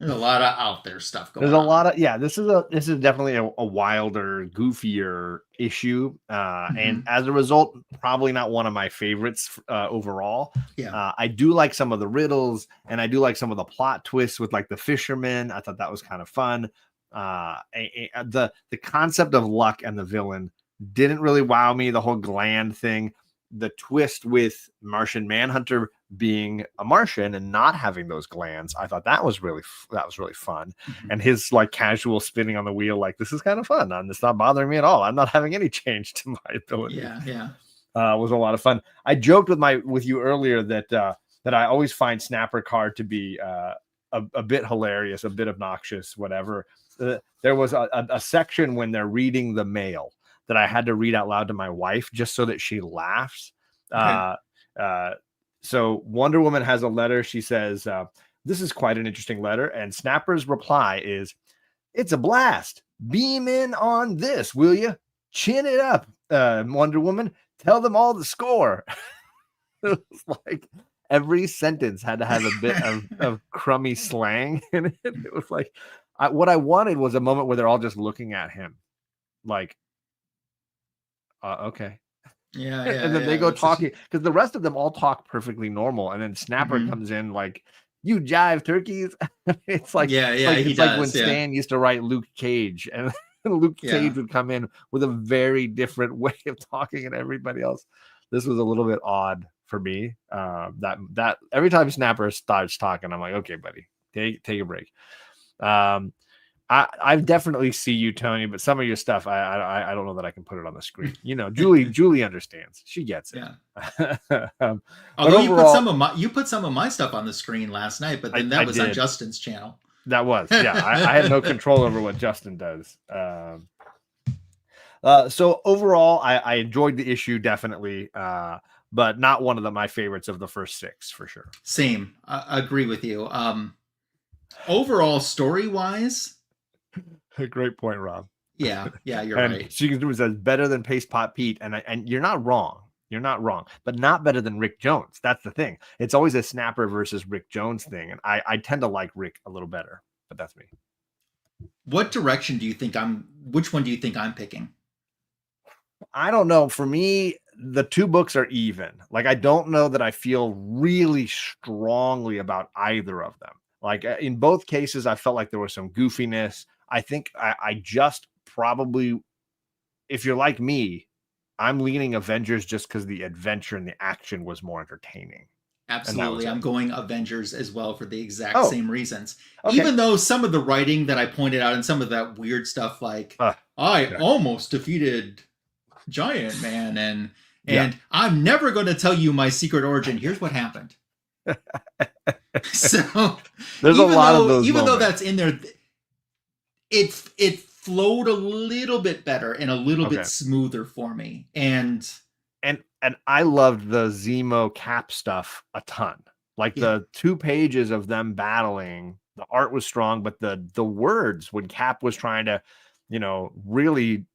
there's a lot of out there stuff going on. There's a lot of, this is definitely a wilder, goofier issue. And as a result, probably not one of my favorites overall. Yeah. I do like some of the riddles, and I do like some of the plot twists with like the fisherman. I thought that was kind of fun. The concept of luck and the villain didn't really wow me. The whole gland thing, the twist with Martian Manhunter being a Martian and not having those glands, I thought that was really fun. And his like casual spinning on the wheel, like, this is kind of fun, and it's not bothering me at all. I'm not having any change to my ability. Yeah. Was a lot of fun. I joked with you earlier that I always find Snapper Card to be a bit hilarious, a bit obnoxious, whatever. There was a section when they're reading the mail that I had to read out loud to my wife just so that she laughs. Okay. So Wonder Woman has a letter. She says, this is quite an interesting letter. And Snapper's reply is, it's a blast. Beam in on this, will you? Chin it up, Wonder Woman. Tell them all the score. It was like every sentence had to have a bit of crummy slang in it. It was like, what I wanted was a moment where they're all just looking at him like, okay. Yeah. And then they go talking, because the rest of them all talk perfectly normal. And then Snapper comes in like, you jive turkeys. It's like, he it's does, like when Stan used to write Luke Cage, and Luke Cage would come in with a very different way of talking and everybody else. This was a little bit odd for me. That every time Snapper starts talking, I'm like, okay, buddy, take a break. I definitely see you, Tony, but some of your stuff, I don't know that I can put it on the screen. You know, Julie understands. She gets it. Yeah. Although overall, you put some of my stuff on the screen last night, but then that was on Justin's channel. That was, yeah. I had no control over what Justin does. So overall, I enjoyed the issue, definitely, but not one of my favorites of the first 6 for sure. Same. I agree with you. Overall, story-wise, a great point, Rob. Yeah, you're right. She can do it better than Paste Pot Pete, and you're not wrong. You're not wrong, but not better than Rick Jones. That's the thing. It's always a Snapper versus Rick Jones thing, and I tend to like Rick a little better, but that's me. What direction do you think which one do you think I'm picking? I don't know. For me, the 2 books are even. Like, I don't know that I feel really strongly about either of them. Like, in both cases, I felt like there was some goofiness. I think I just probably, if you're like me, I'm leaning Avengers just because the adventure and the action was more entertaining. Absolutely. I'm going Avengers as well for the exact same reasons. Okay. Even though some of the writing that I pointed out and some of that weird stuff like, I almost defeated Giant Man and I'm never going to tell you my secret origin. Here's what happened. So there's a lot of those even moments. though that's in there, it flowed a little bit better and a little bit smoother for me. And I loved the Zemo Cap stuff a ton. Like the 2 pages of them battling, the art was strong, but the words when Cap was trying to, really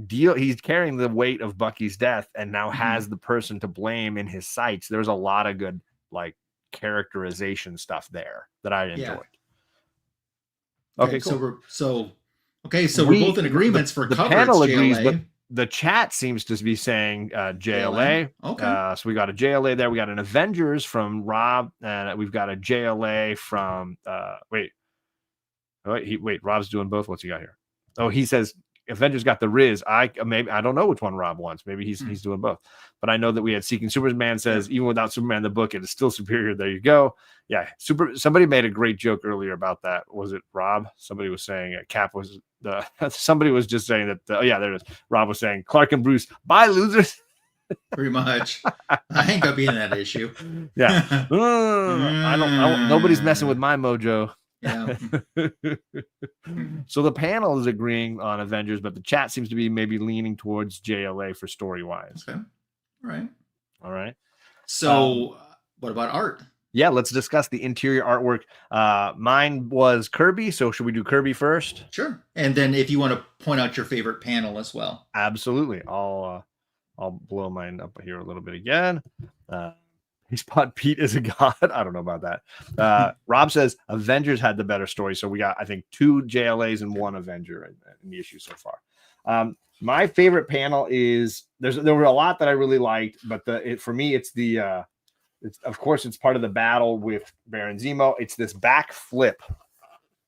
he's carrying the weight of Bucky's death and now has the person to blame in his sights. There's a lot of good characterization stuff there that I enjoyed. Okay, cool. So we're both in agreement for the coverage. Panel JLA. agrees, but the chat seems to be saying JLA. Okay. So we got a JLA there. We got an Avengers from Rob, and we've got a JLA from wait, Rob's doing both. What's he got here? Oh, he says Avengers got the Riz. I don't know which one Rob wants. Maybe he's doing both. But I know that we had Seeking Superman says even without Superman in the book, it is still superior. There you go. Yeah, somebody made a great joke earlier about that. Was it Rob? Somebody was saying Cap was somebody was just saying that. There it is. Rob was saying Clark and Bruce, bye losers. Pretty much. I ain't gonna be in that issue. Yeah. Nobody's messing with my mojo. Yeah. So the panel is agreeing on Avengers, but the chat seems to be maybe leaning towards JLA for story wise. Okay. All right. So what about art? Yeah, let's discuss the interior artwork. Mine was Kirby, so should we do Kirby first? Sure. And then if you want to point out your favorite panel as well. Absolutely. I'll blow mine up here a little bit again. He spot Pete as a god. I don't know about that. Rob says Avengers had the better story. So we got, I think, 2 JLAs and 1 Avenger in the issue so far. My favorite panel is there were a lot that I really liked, but for me, it's of course it's part of the battle with Baron Zemo. It's this back flip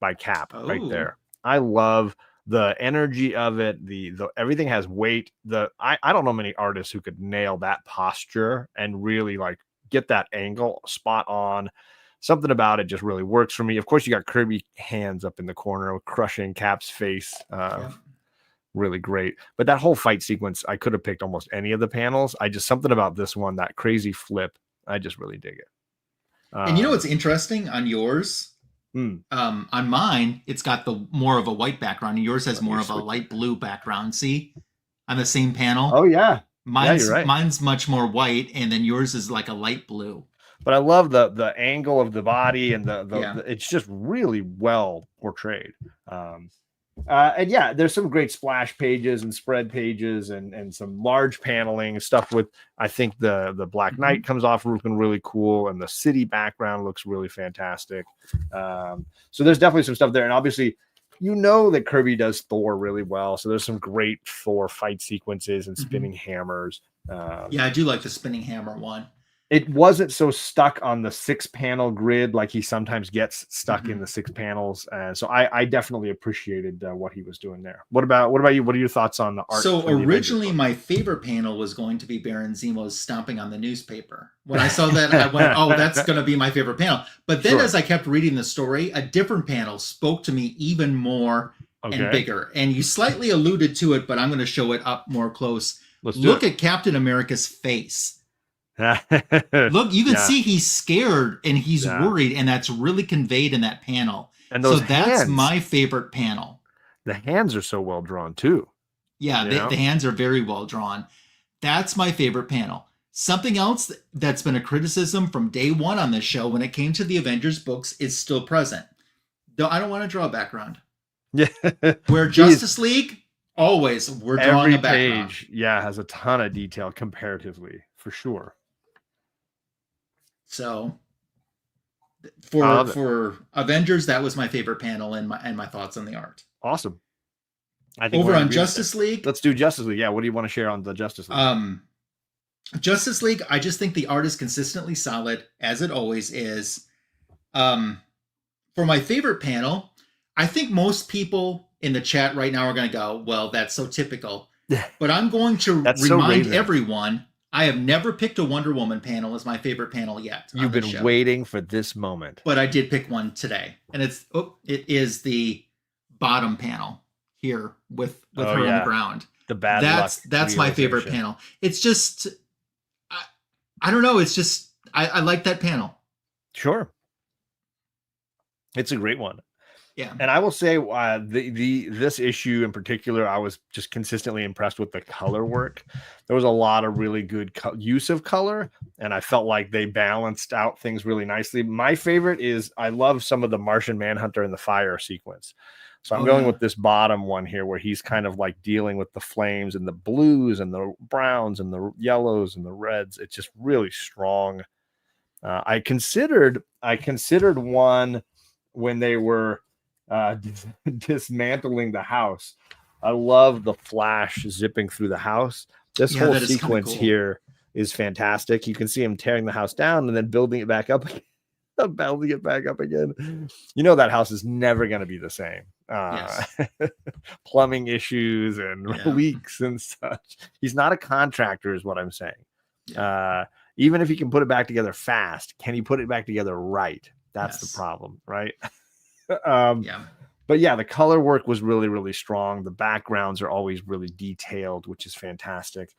by Cap right there. I love the energy of it. The everything has weight. I don't know many artists who could nail that posture and really get that angle spot on. Something about it just really works for me. Of course, you got Kirby hands up in the corner crushing Cap's face. Really great. But that whole fight sequence, I could have picked almost any of the panels. Something about this one, that crazy flip, I just really dig it. And you know what's interesting on yours? On mine, it's got the more of a white background, and yours has more of a light blue background. See, on the same panel. Oh yeah, mine's right. Mine's much more white, and then yours is like a light blue. But I love the angle of the body and the it's just really well portrayed. And yeah, there's some great splash pages and spread pages and some large paneling stuff with, I think the Black Knight comes off looking really cool, and the city background looks really fantastic. So there's definitely some stuff there. And obviously, that Kirby does Thor really well. So there's some great Thor fight sequences and spinning hammers. Yeah, I do like the spinning hammer one. It wasn't so stuck on the 6-panel grid like he sometimes gets stuck in the 6 panels. So I definitely appreciated what he was doing there. What about you? What are your thoughts on the art? So for the Avengers originally, book? my favorite panel was going to be Baron Zemo's stomping on the newspaper. When I saw that, I went, "Oh, that's going to be my favorite panel." But then, Sure. as I kept reading the story, a different panel spoke to me even more and bigger. And you slightly alluded to it, but I'm going to show it up more close. Look at Captain America's face. Look, you can see he's scared and he's worried, and that's really conveyed in that panel. And so that's my favorite panel. The hands are so well drawn too. Yeah, the hands are very well drawn. That's my favorite panel. Something else that's been a criticism from day one on this show when it came to the Avengers books is still present. Though I don't want to draw a background. Yeah. Where Justice League, always we're drawing a background. Page, has a ton of detail comparatively, for sure. So for Avengers, that was my favorite panel and my thoughts on the art. Awesome. I think over on Justice League. Let's do Justice League. Yeah, what do you want to share on the Justice League? Justice League, I just think the art is consistently solid, as it always is. For my favorite panel, I think most people in the chat right now are going to go, "Well, that's so typical." But I'm going to remind everyone, I have never picked a Wonder Woman panel as my favorite panel yet. You've been waiting for this moment. But I did pick one today, and it is the bottom panel here with her on the ground. The bad that's my favorite panel. It's just I don't know, it's just I like that panel. Sure. It's a great one. Yeah. And I will say this issue in particular, I was just consistently impressed with the color work. There was a lot of really good use of color, and I felt like they balanced out things really nicely. My favorite is I love some of the Martian Manhunter and the fire sequence. So I'm going with this bottom one here where he's kind of like dealing with the flames and the blues and the browns and the yellows and the reds. It's just really strong. I considered one when they were dismantling the house. I love the Flash zipping through the house. This whole sequence here is fantastic. You can see him tearing the house down and then building it back up again. Building it back up again. You know that house is never going to be the same. Plumbing issues and leaks and such. He's not a contractor is what I'm saying. Even if he can put it back together fast, can he put it back together right? That's the problem, right? But yeah, the color work was really, really strong. The backgrounds are always really detailed, which is fantastic.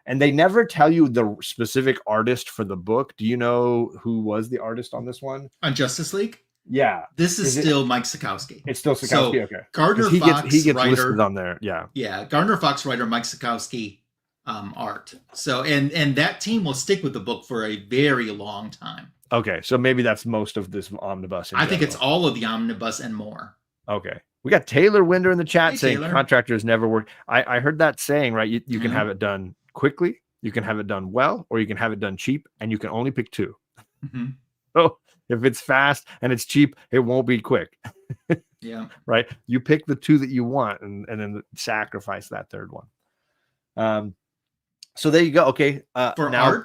And they never tell you the specific artist for the book. Do you know who was the artist on this one? On Justice League? Yeah. This is still Mike Sikowski. It's still Sikowski, okay. Gardner Fox he gets writer, listed on there, Yeah, Gardner Fox writer, Mike Sikowski art. So, and that team will stick with the book for a very long time. Okay, so maybe that's most of this omnibus. I think it's all of the omnibus and more. Okay. We got Taylor Winder in the chat saying contractors never work. I heard that saying, right? You can have it done quickly, you can have it done well, or you can have it done cheap, and you can only pick two. So if it's fast and it's cheap, it won't be quick. Right? You pick the two that you want and then sacrifice that third one. So there you go. Okay. For now,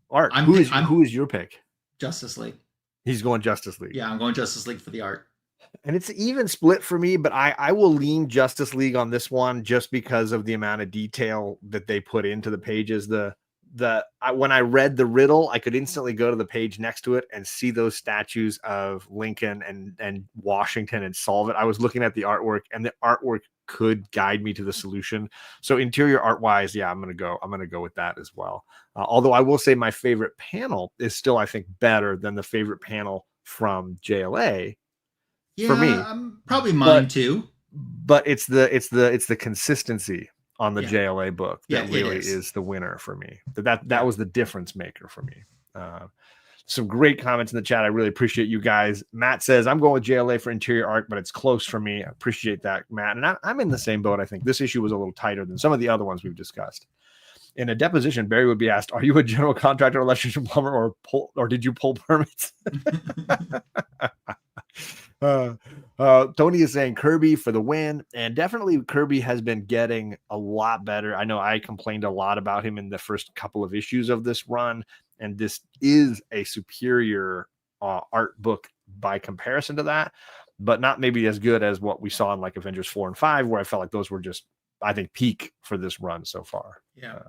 art. Who is your pick? Justice League. He's going Justice League. Yeah, I'm going Justice League for the art. And it's even split for me, but I will lean Justice League on this one just because of the amount of detail that they put into the pages. When I read the riddle, I could instantly go to the page next to it and see those statues of Lincoln and Washington and solve it. I was looking at the artwork, and the artwork could guide me to the solution. So interior art wise, I'm gonna go with that as well. Although I will say my favorite panel is still, I think, better than the favorite panel from JLA. For me, probably mine too. But it's the consistency on the JLA book that really is the winner for me. That was the difference maker for me. Some great comments in the chat. I really appreciate you guys. Matt says, I'm going with JLA for interior art, but it's close for me. I appreciate that, Matt. And I'm in the same boat. I think this issue was a little tighter than some of the other ones we've discussed. In a deposition, Barry would be asked, are you a general contractor, electrician, plumber, or did you pull permits? Tony is saying Kirby for the win, and definitely Kirby has been getting a lot better. I know I complained a lot about him in the first couple of issues of this run, and this is a superior art book by comparison to that, but not maybe as good as what we saw in like Avengers 4 and 5, where I felt like those were just, I think, peak for this run so far. Yeah.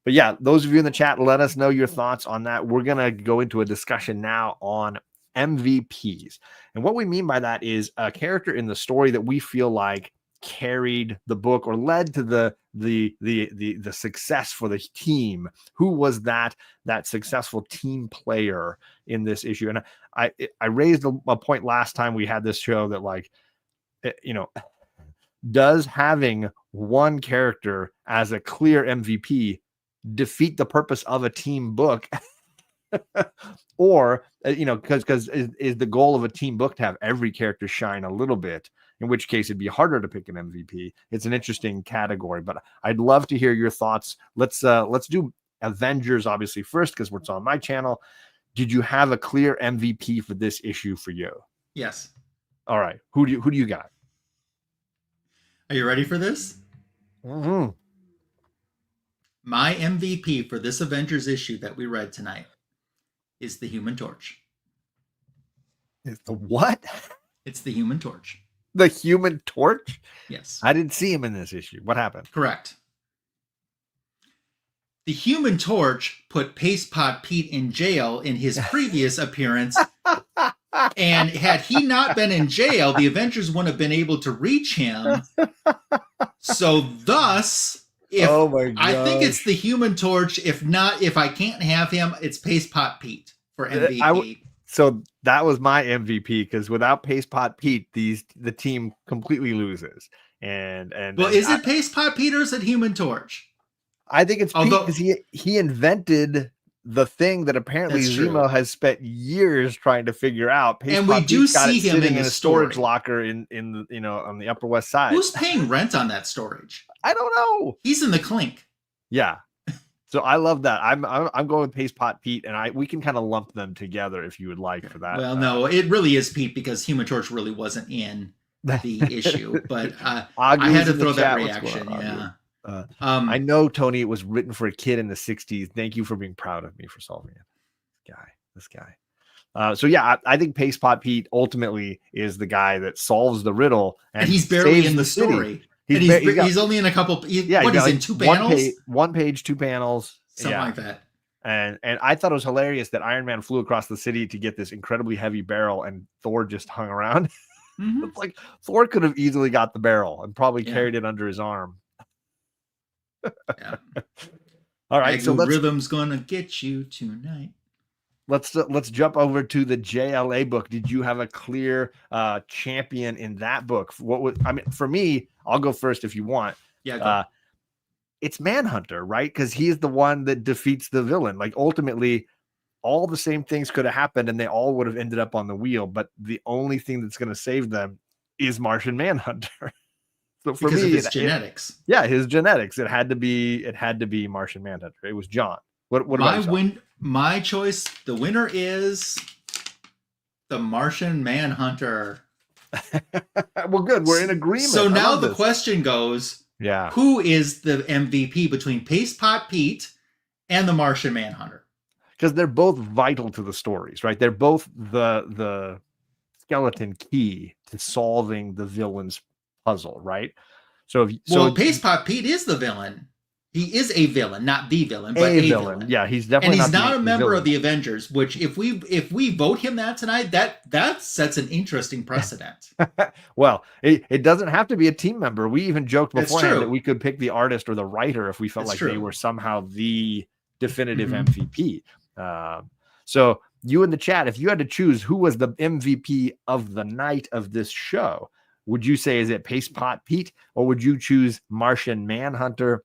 But yeah, those of you in the chat, let us know your thoughts on that. We're going to go into a discussion now on MVPs. And what we mean by that is a character in the story that we feel like carried the book or led to the success for the team. Who was that successful team player in this issue? And I raised a point last time we had this show that, like, you know, does having one character as a clear MVP defeat the purpose of a team book? Or, you know, because is the goal of a team book to have every character shine a little bit, in which case it'd be harder to pick an MVP. It's an interesting category, but I'd love to hear your thoughts. Let's do Avengers obviously first, because it's on my channel. Did you have a clear MVP for this issue for you? Yes. All right. Who do you got? Are you ready for this? Mm-hmm. My MVP for this Avengers issue that we read tonight is the Human Torch. It's the what? It's the Human Torch. The Human Torch? Yes. I didn't see him in this issue. What happened? Correct. The Human Torch put Paste Pot Pete in jail in his previous appearance. And had he not been in jail, the Avengers wouldn't have been able to reach him. So thus, Oh my God. I think it's the Human Torch. If not, if I can't have him, it's Paste Pot Pete for MVP. So that was my MVP, because without Paste Pot Pete, the team completely loses. And is it Paste Pot Pete or is it Human Torch? I think it's Pete, because he invented the thing that apparently Zemo has spent years trying to figure out. And we do see him in a storage locker in you know, on the Upper West Side. Who's paying rent on that storage? I don't know. He's in the clink. Yeah. So I love that. I'm going with Paste Pot Pete, and we can kind of lump them together if you would like for that. Well, no, it really is Pete, because Human Torch really wasn't in the issue. But I had to throw that reaction. Yeah. I know, Tony, it was written for a kid in the 60s. Thank you for being proud of me for solving it. This guy. So yeah, I think Paste Pot Pete ultimately is the guy that solves the riddle, and he's barely in the story. He's only in a couple. He's in 2 panels. One page, 2 panels, something like that. And I thought it was hilarious that Iron Man flew across the city to get this incredibly heavy barrel, and Thor just hung around. Mm-hmm. It's like Thor could have easily got the barrel and probably carried it under his arm. Yeah. All right, so rhythm's gonna get you tonight. Let's jump over to the JLA book. Did you have a clear champion in that book? For me, I'll go first if you want. Yeah. It's Manhunter, right? Because he's the one that defeats the villain. Like, ultimately, all the same things could have happened, and they all would have ended up on the wheel. But the only thing that's going to save them is Martian Manhunter. So for because me, of his genetics. His genetics. It had to be Martian Manhunter. It was John. What my choice, the winner is the Martian Manhunter. Well, good. We're in agreement. So now the question goes, who is the MVP between Paste Pot Pete and the Martian Manhunter? Because they're both vital to the stories, right? They're both the skeleton key to solving the villain's puzzle, right? So Paste Pot Pete is the villain. He is a villain, not the villain, but a villain. Yeah, he's definitely, and he's not a member of the Avengers. Which, if we vote him that tonight, that sets an interesting precedent. Well, it doesn't have to be a team member. We even joked beforehand that we could pick the artist or the writer if we felt they were somehow the definitive MVP. So you in the chat, if you had to choose who was the MVP of the night of this show, would you say is it Paste Pot Pete, or would you choose Martian Manhunter?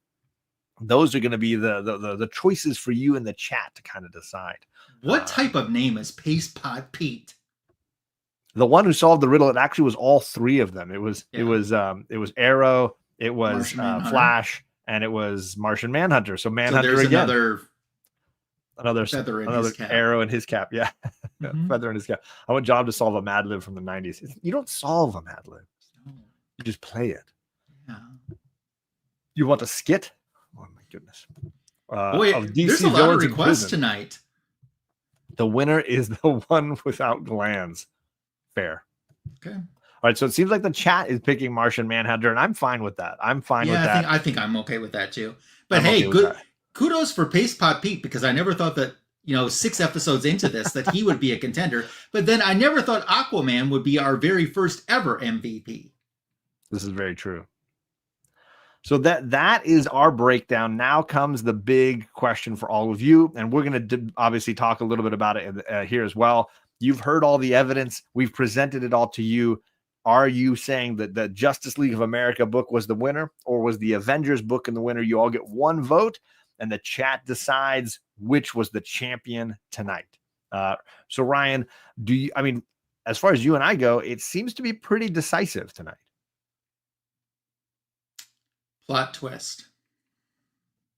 Those are going to be the choices for you in the chat to kind of decide. What type of name is Paste Pot Pete? The one who solved the riddle, it actually was all 3 of them. It was Arrow, it was Flash, and it was Martian Manhunter. So Manhunter again. Another his cap. Arrow in his cap. Yeah. Feather in his cap. I want John to solve a Mad Lib from the 90s. You don't solve a Mad Lib. You just play it. Yeah. You want a skit? Oh my goodness. Boy, of there's DC a lot of villains in requests prison. tonight. The winner is the one without glands. Fair. Okay. All right, so it seems like the chat is picking Martian Manhunter, and I'm fine with that. I'm fine with Yeah, that. I think I'm okay with that too. But I'm hey, okay with good that. kudos for Paste Pot Pete, because I never thought that, 6 episodes into this that he would be a contender. But then I never thought Aquaman would be our very first ever MVP. This is very true. So that is our breakdown. Now comes the big question for all of you, and we're going to obviously talk a little bit about it here as well. You've heard all the evidence. We've presented it all to you. Are you saying that the Justice League of America book was the winner, or was the Avengers book in the winner? You all get one vote, and the chat decides which was the champion tonight. So Ryan, as far as you and I go, it seems to be pretty decisive tonight. Plot twist.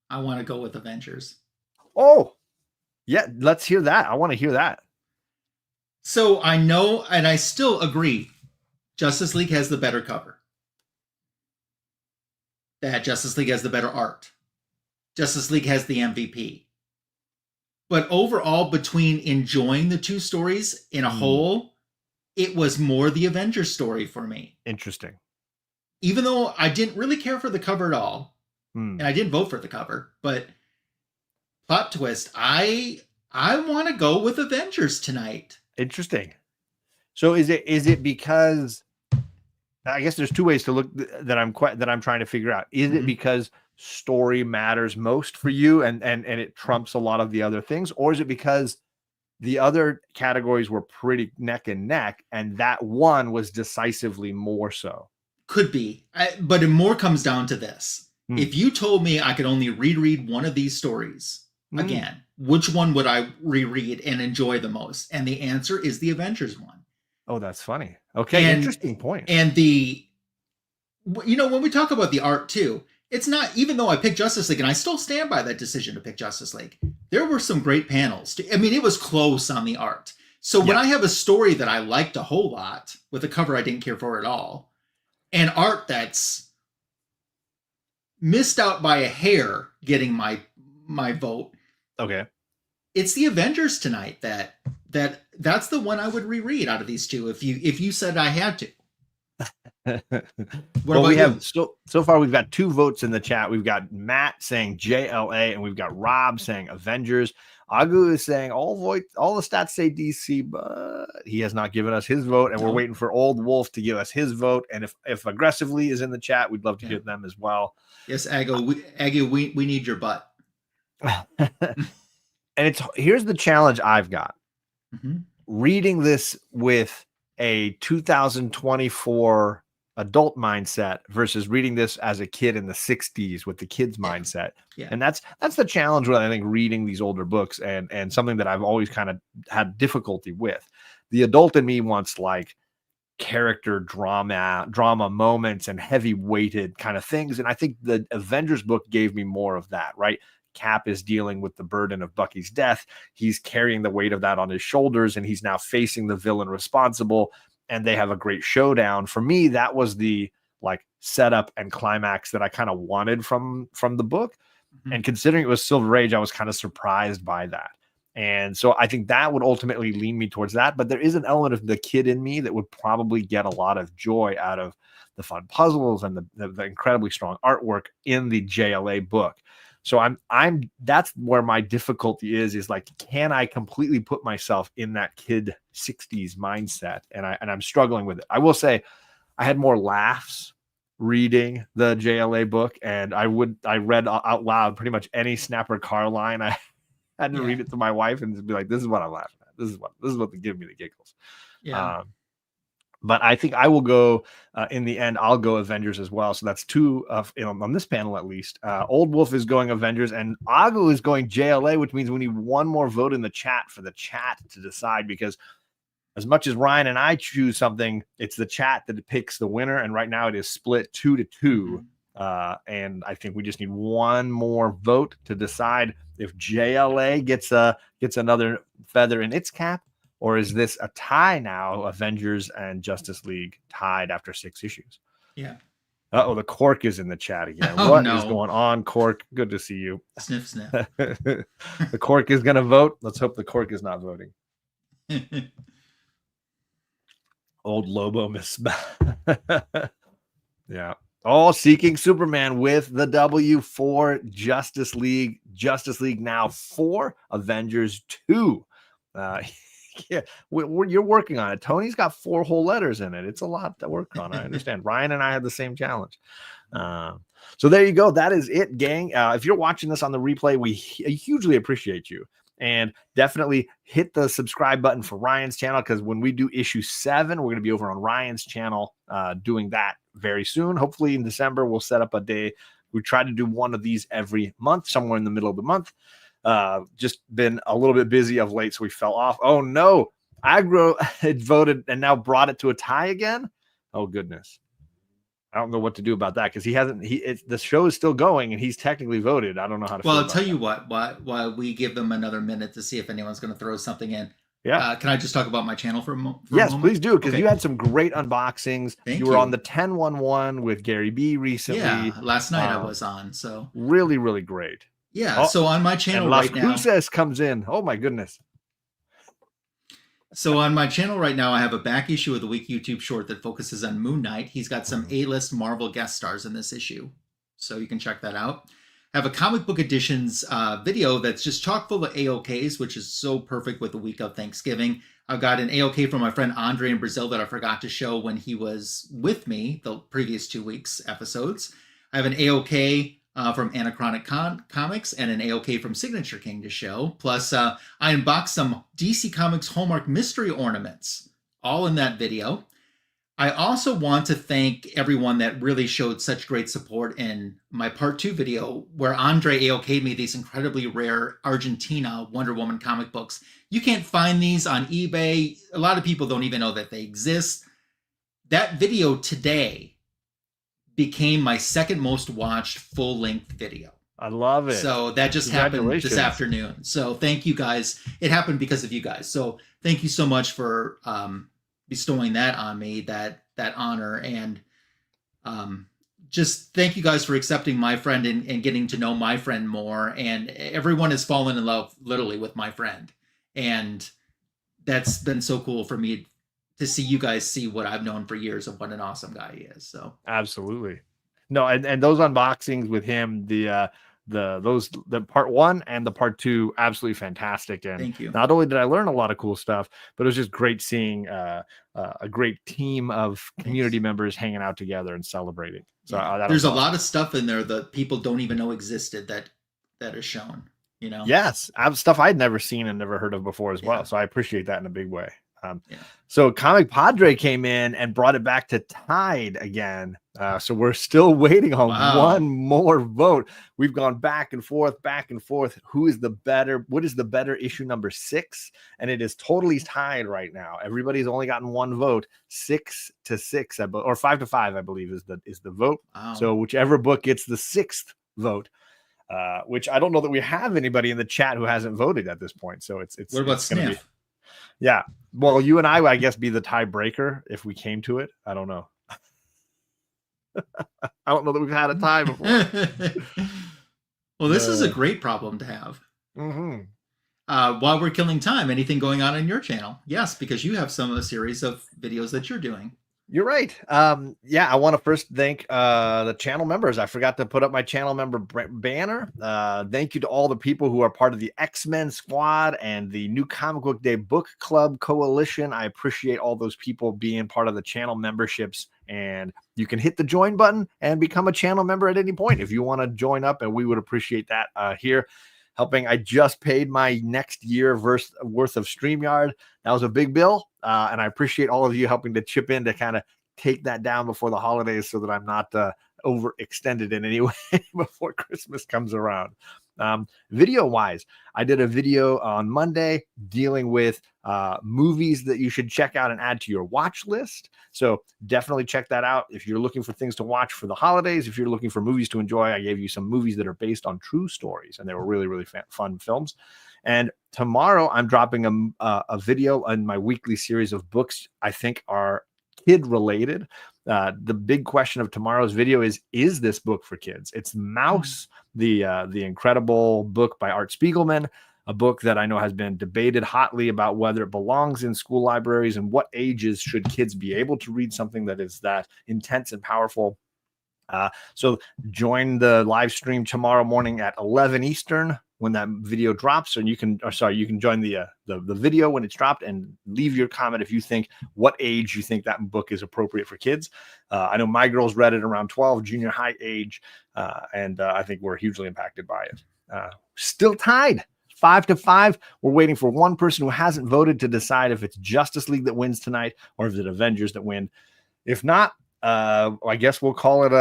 I want to go with Avengers. Oh, yeah, let's hear that. I want to hear that. So I know, and I still agree, Justice League has the better cover. That Justice League has the better art. Justice League has the MVP. But overall, between enjoying the two stories in a whole, it was more the Avengers story for me. Interesting. Even though I didn't really care for the cover at all, and I didn't vote for the cover, but plot twist, I want to go with Avengers tonight. Interesting. So is it because, I guess there's two ways to look that I'm trying to figure out. Is it because story matters most for you and it trumps a lot of the other things, or is it because the other categories were pretty neck and neck and that one was decisively more so? Could be, but it more comes down to this. If you told me I could only reread one of these stories again, which one would I reread and enjoy the most? And the answer is the Avengers one. Oh, that's funny. Okay, interesting point. And when we talk about the art too, it's not, even though I picked Justice League, and I still stand by that decision to pick Justice League, there were some great panels. It was close on the art. So when I have a story that I liked a whole lot with a cover I didn't care for at all, and art that's missed out by a hair getting my vote. Okay. It's the Avengers tonight that's the one I would reread out of these two if you said I had to. Well, we have so far we've got 2 votes in the chat. We've got Matt saying JLA and we've got Rob saying Avengers. Agu is saying all the stats say DC, but he has not given us his vote, and we're waiting for Old Wolf to give us his vote. And if Aggressively is in the chat, we'd love to hear them as well. Yes, Agu, we need your butt. And here's the challenge I've got. Reading this with a 2024 adult mindset versus reading this as a kid in the 60s with the kids mindset. And that's the challenge with, I think, reading these older books and something that I've always kind of had difficulty with. The adult in me wants like character drama moments and heavy weighted kind of things. And I think the Avengers book gave me more of that, right? Cap is dealing with the burden of Bucky's death. He's carrying the weight of that on his shoulders, and he's now facing the villain responsible. And they have a great showdown. For me, that was the like setup and climax that I kind of wanted from the book. And considering it was Silver Age, I was kind of surprised by that. And so I think that would ultimately lean me towards that. But there is an element of the kid in me that would probably get a lot of joy out of the fun puzzles and the incredibly strong artwork in the JLA book. So that's where my difficulty is like, can I completely put myself in that kid 60s mindset? And I'm struggling with it. I will say I had more laughs reading the JLA book, and I read out loud pretty much any Snapper car line. I had to read it to my wife and just be like, this is what I'm laughing at. This is what give me the giggles. But I think I will go in the end. I'll go Avengers as well. So that's 2 on this panel at least. Old Wolf is going Avengers, and Agu is going JLA, which means we need one more vote in the chat for the chat to decide. Because as much as Ryan and I choose something, it's the chat that picks the winner, and right now it is split 2-2. And I think we just need one more vote to decide if JLA gets another feather in its cap. Or is this a tie now? Avengers and Justice League tied after 6 issues. Uh-oh, the Cork is in the chat again. Oh, What is no. going on, Cork? Good to see you. Sniff, sniff. The Cork is going to vote. Let's hope the Cork is not voting. Old Lobo miss. Yeah. All seeking Superman with the W for Justice League. Justice League now 4, Avengers 2. Yeah, you're working on it. Tony's got 4 whole letters in it. It's a lot to work on. I understand. Ryan and I had the same challenge. So there you go. That is it, gang. If you're watching this on the replay, we hugely appreciate you. And definitely hit the subscribe button for Ryan's channel, because when we do issue 7, we're going to be over on Ryan's channel doing that very soon. Hopefully in December, we'll set up a day. We try to do one of these every month, somewhere in the middle of the month. Just been a little bit busy of late, so we fell off. Oh, no. Aggro had voted and now brought it to a tie again. Oh, goodness. I don't know what to do about that, because the show is still going and he's technically voted. I don't know how to. Well, I'll tell you what. While we give them another minute to see if anyone's going to throw something in. Yeah. Can I just talk about my channel for a moment? Yes, please do, because you had some great unboxings. Thank you were on the 1011 with Gary B recently. Yeah, last night I was on. So really, really great. Yeah. So on my channel and right now, Las Cruces comes in. Oh my goodness. So on my channel right now, I have a back issue of the week YouTube short that focuses on Moon Knight. He's got some A-list Marvel guest stars in this issue, so you can check that out. I have a comic book editions video that's just chock full of AOKs, which is so perfect with the week of Thanksgiving. I've got an AOK from my friend Andre in Brazil that I forgot to show when he was with me the previous 2 weeks episodes. I have an AOK from Anachronic Comics and an AOK from Signature King to show. Plus, I unboxed some DC Comics Hallmark mystery ornaments, all in that video. I also want to thank everyone that really showed such great support in my part 2 video, where Andre AOK'd me these incredibly rare Argentina Wonder Woman comic books. You can't find these on eBay. A lot of people don't even know that they exist. That video today became my second most watched full-length video. I love it. So that just happened this afternoon. So thank you guys. It happened because of you guys. So thank you so much for bestowing that on me, that honor. And just thank you guys for accepting my friend and getting to know my friend more. And everyone has fallen in love literally with my friend. And that's been so cool for me to see you guys see what I've known for years of what an awesome guy he is. So absolutely. No, and those unboxings with him, the part 1 and the part 2, absolutely fantastic. And thank you. Not only did I learn a lot of cool stuff, but it was just great seeing a great team of community members hanging out together and celebrating. So there's a lot of stuff in there that people don't even know existed that is shown. You know. Yes, stuff I'd never seen and never heard of before as well. So I appreciate that in a big way. So Comic Padre came in and brought it back to tied again. So we're still waiting on one more vote. We've gone back and forth. Who is the better? What is the better issue number 6? And it is totally tied right now. Everybody's only gotten one vote, 6-6, or 5-5, I believe is the vote. Wow. So whichever book gets the 6th vote, which I don't know that we have anybody in the chat who hasn't voted at this point. So it's what about Sniff? Yeah. Well, you and I guess, be the tiebreaker if we came to it. I don't know. I don't know that we've had a tie before. Well, this is a great problem to have. While we're killing time, anything going on your channel? Yes, because you have a series of videos that you're doing. You're right. Yeah, I want to first thank the channel members. I forgot to put up my channel member banner. Thank you to all the people who are part of the X-Men squad and the New Comic Book Day Book Club Coalition. I appreciate all those people being part of the channel memberships. And you can hit the join button and become a channel member at any point if you want to join up, and we would appreciate that here. Helping. I just paid my next year worth of StreamYard. That was a big bill. And I appreciate all of you helping to chip in to kind of take that down before the holidays so that I'm not overextended in any way before Christmas comes around. Video wise, I did a video on Monday dealing with movies that you should check out and add to your watch list. So definitely check that out if you're looking for things to watch for the holidays. If you're looking for movies to enjoy, I gave you some movies that are based on true stories, and they were really, really fun films. And tomorrow I'm dropping a video on my weekly series of books I think are kid related. The big question of tomorrow's video is this book for kids? It's Mouse, the incredible book by Art Spiegelman, a book that I know has been debated hotly about whether it belongs in school libraries and what ages should kids be able to read something that is that intense and powerful. So join the live stream tomorrow morning at 11 Eastern when that video drops, and you can join the video when it's dropped and leave your comment if you think what age you think that book is appropriate for kids. I know my girls read it around 12, junior high age, and I think we're hugely impacted by it. Still tied 5-5. We're waiting for one person who hasn't voted to decide if it's Justice League that wins tonight or if it's Avengers that win. If not, I guess we'll call it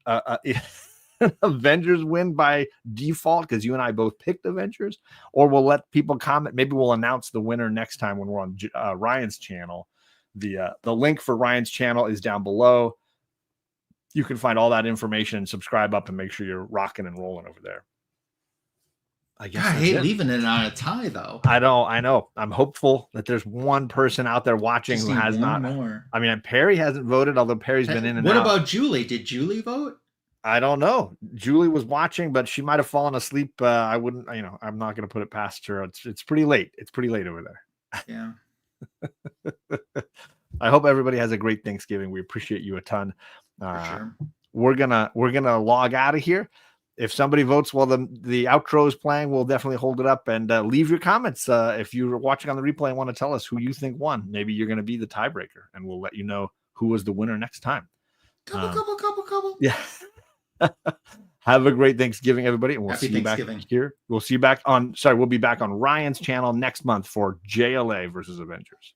an Avengers win by default because you and I both picked Avengers, or we'll let people comment. Maybe we'll announce the winner next time when we're on Ryan's channel. The link for Ryan's channel is down below. You can find all that information, subscribe up, and make sure you're rocking and rolling over there. I guess I hate leaving it on a tie, though. I know. I'm hopeful that there's one person out there watching who has not. More. I mean, Perry hasn't voted, although Perry's been in and out. What about Julie? Did Julie vote? I don't know. Julie was watching, but she might have fallen asleep. I wouldn't, I'm not going to put it past her. It's pretty late. It's pretty late over there. Yeah. I hope everybody has a great Thanksgiving. We appreciate you a ton. For sure. We're gonna log out of here. If somebody votes while the outro is playing, we'll definitely hold it up and leave your comments. If you're watching on the replay and want to tell us who you think won, maybe you're going to be the tiebreaker, and we'll let you know who was the winner next time. Couple. Yeah. Have a great Thanksgiving, everybody, and we'll Happy see you back here. We'll see you back on. We'll be back on Ryan's channel next month for JLA versus Avengers.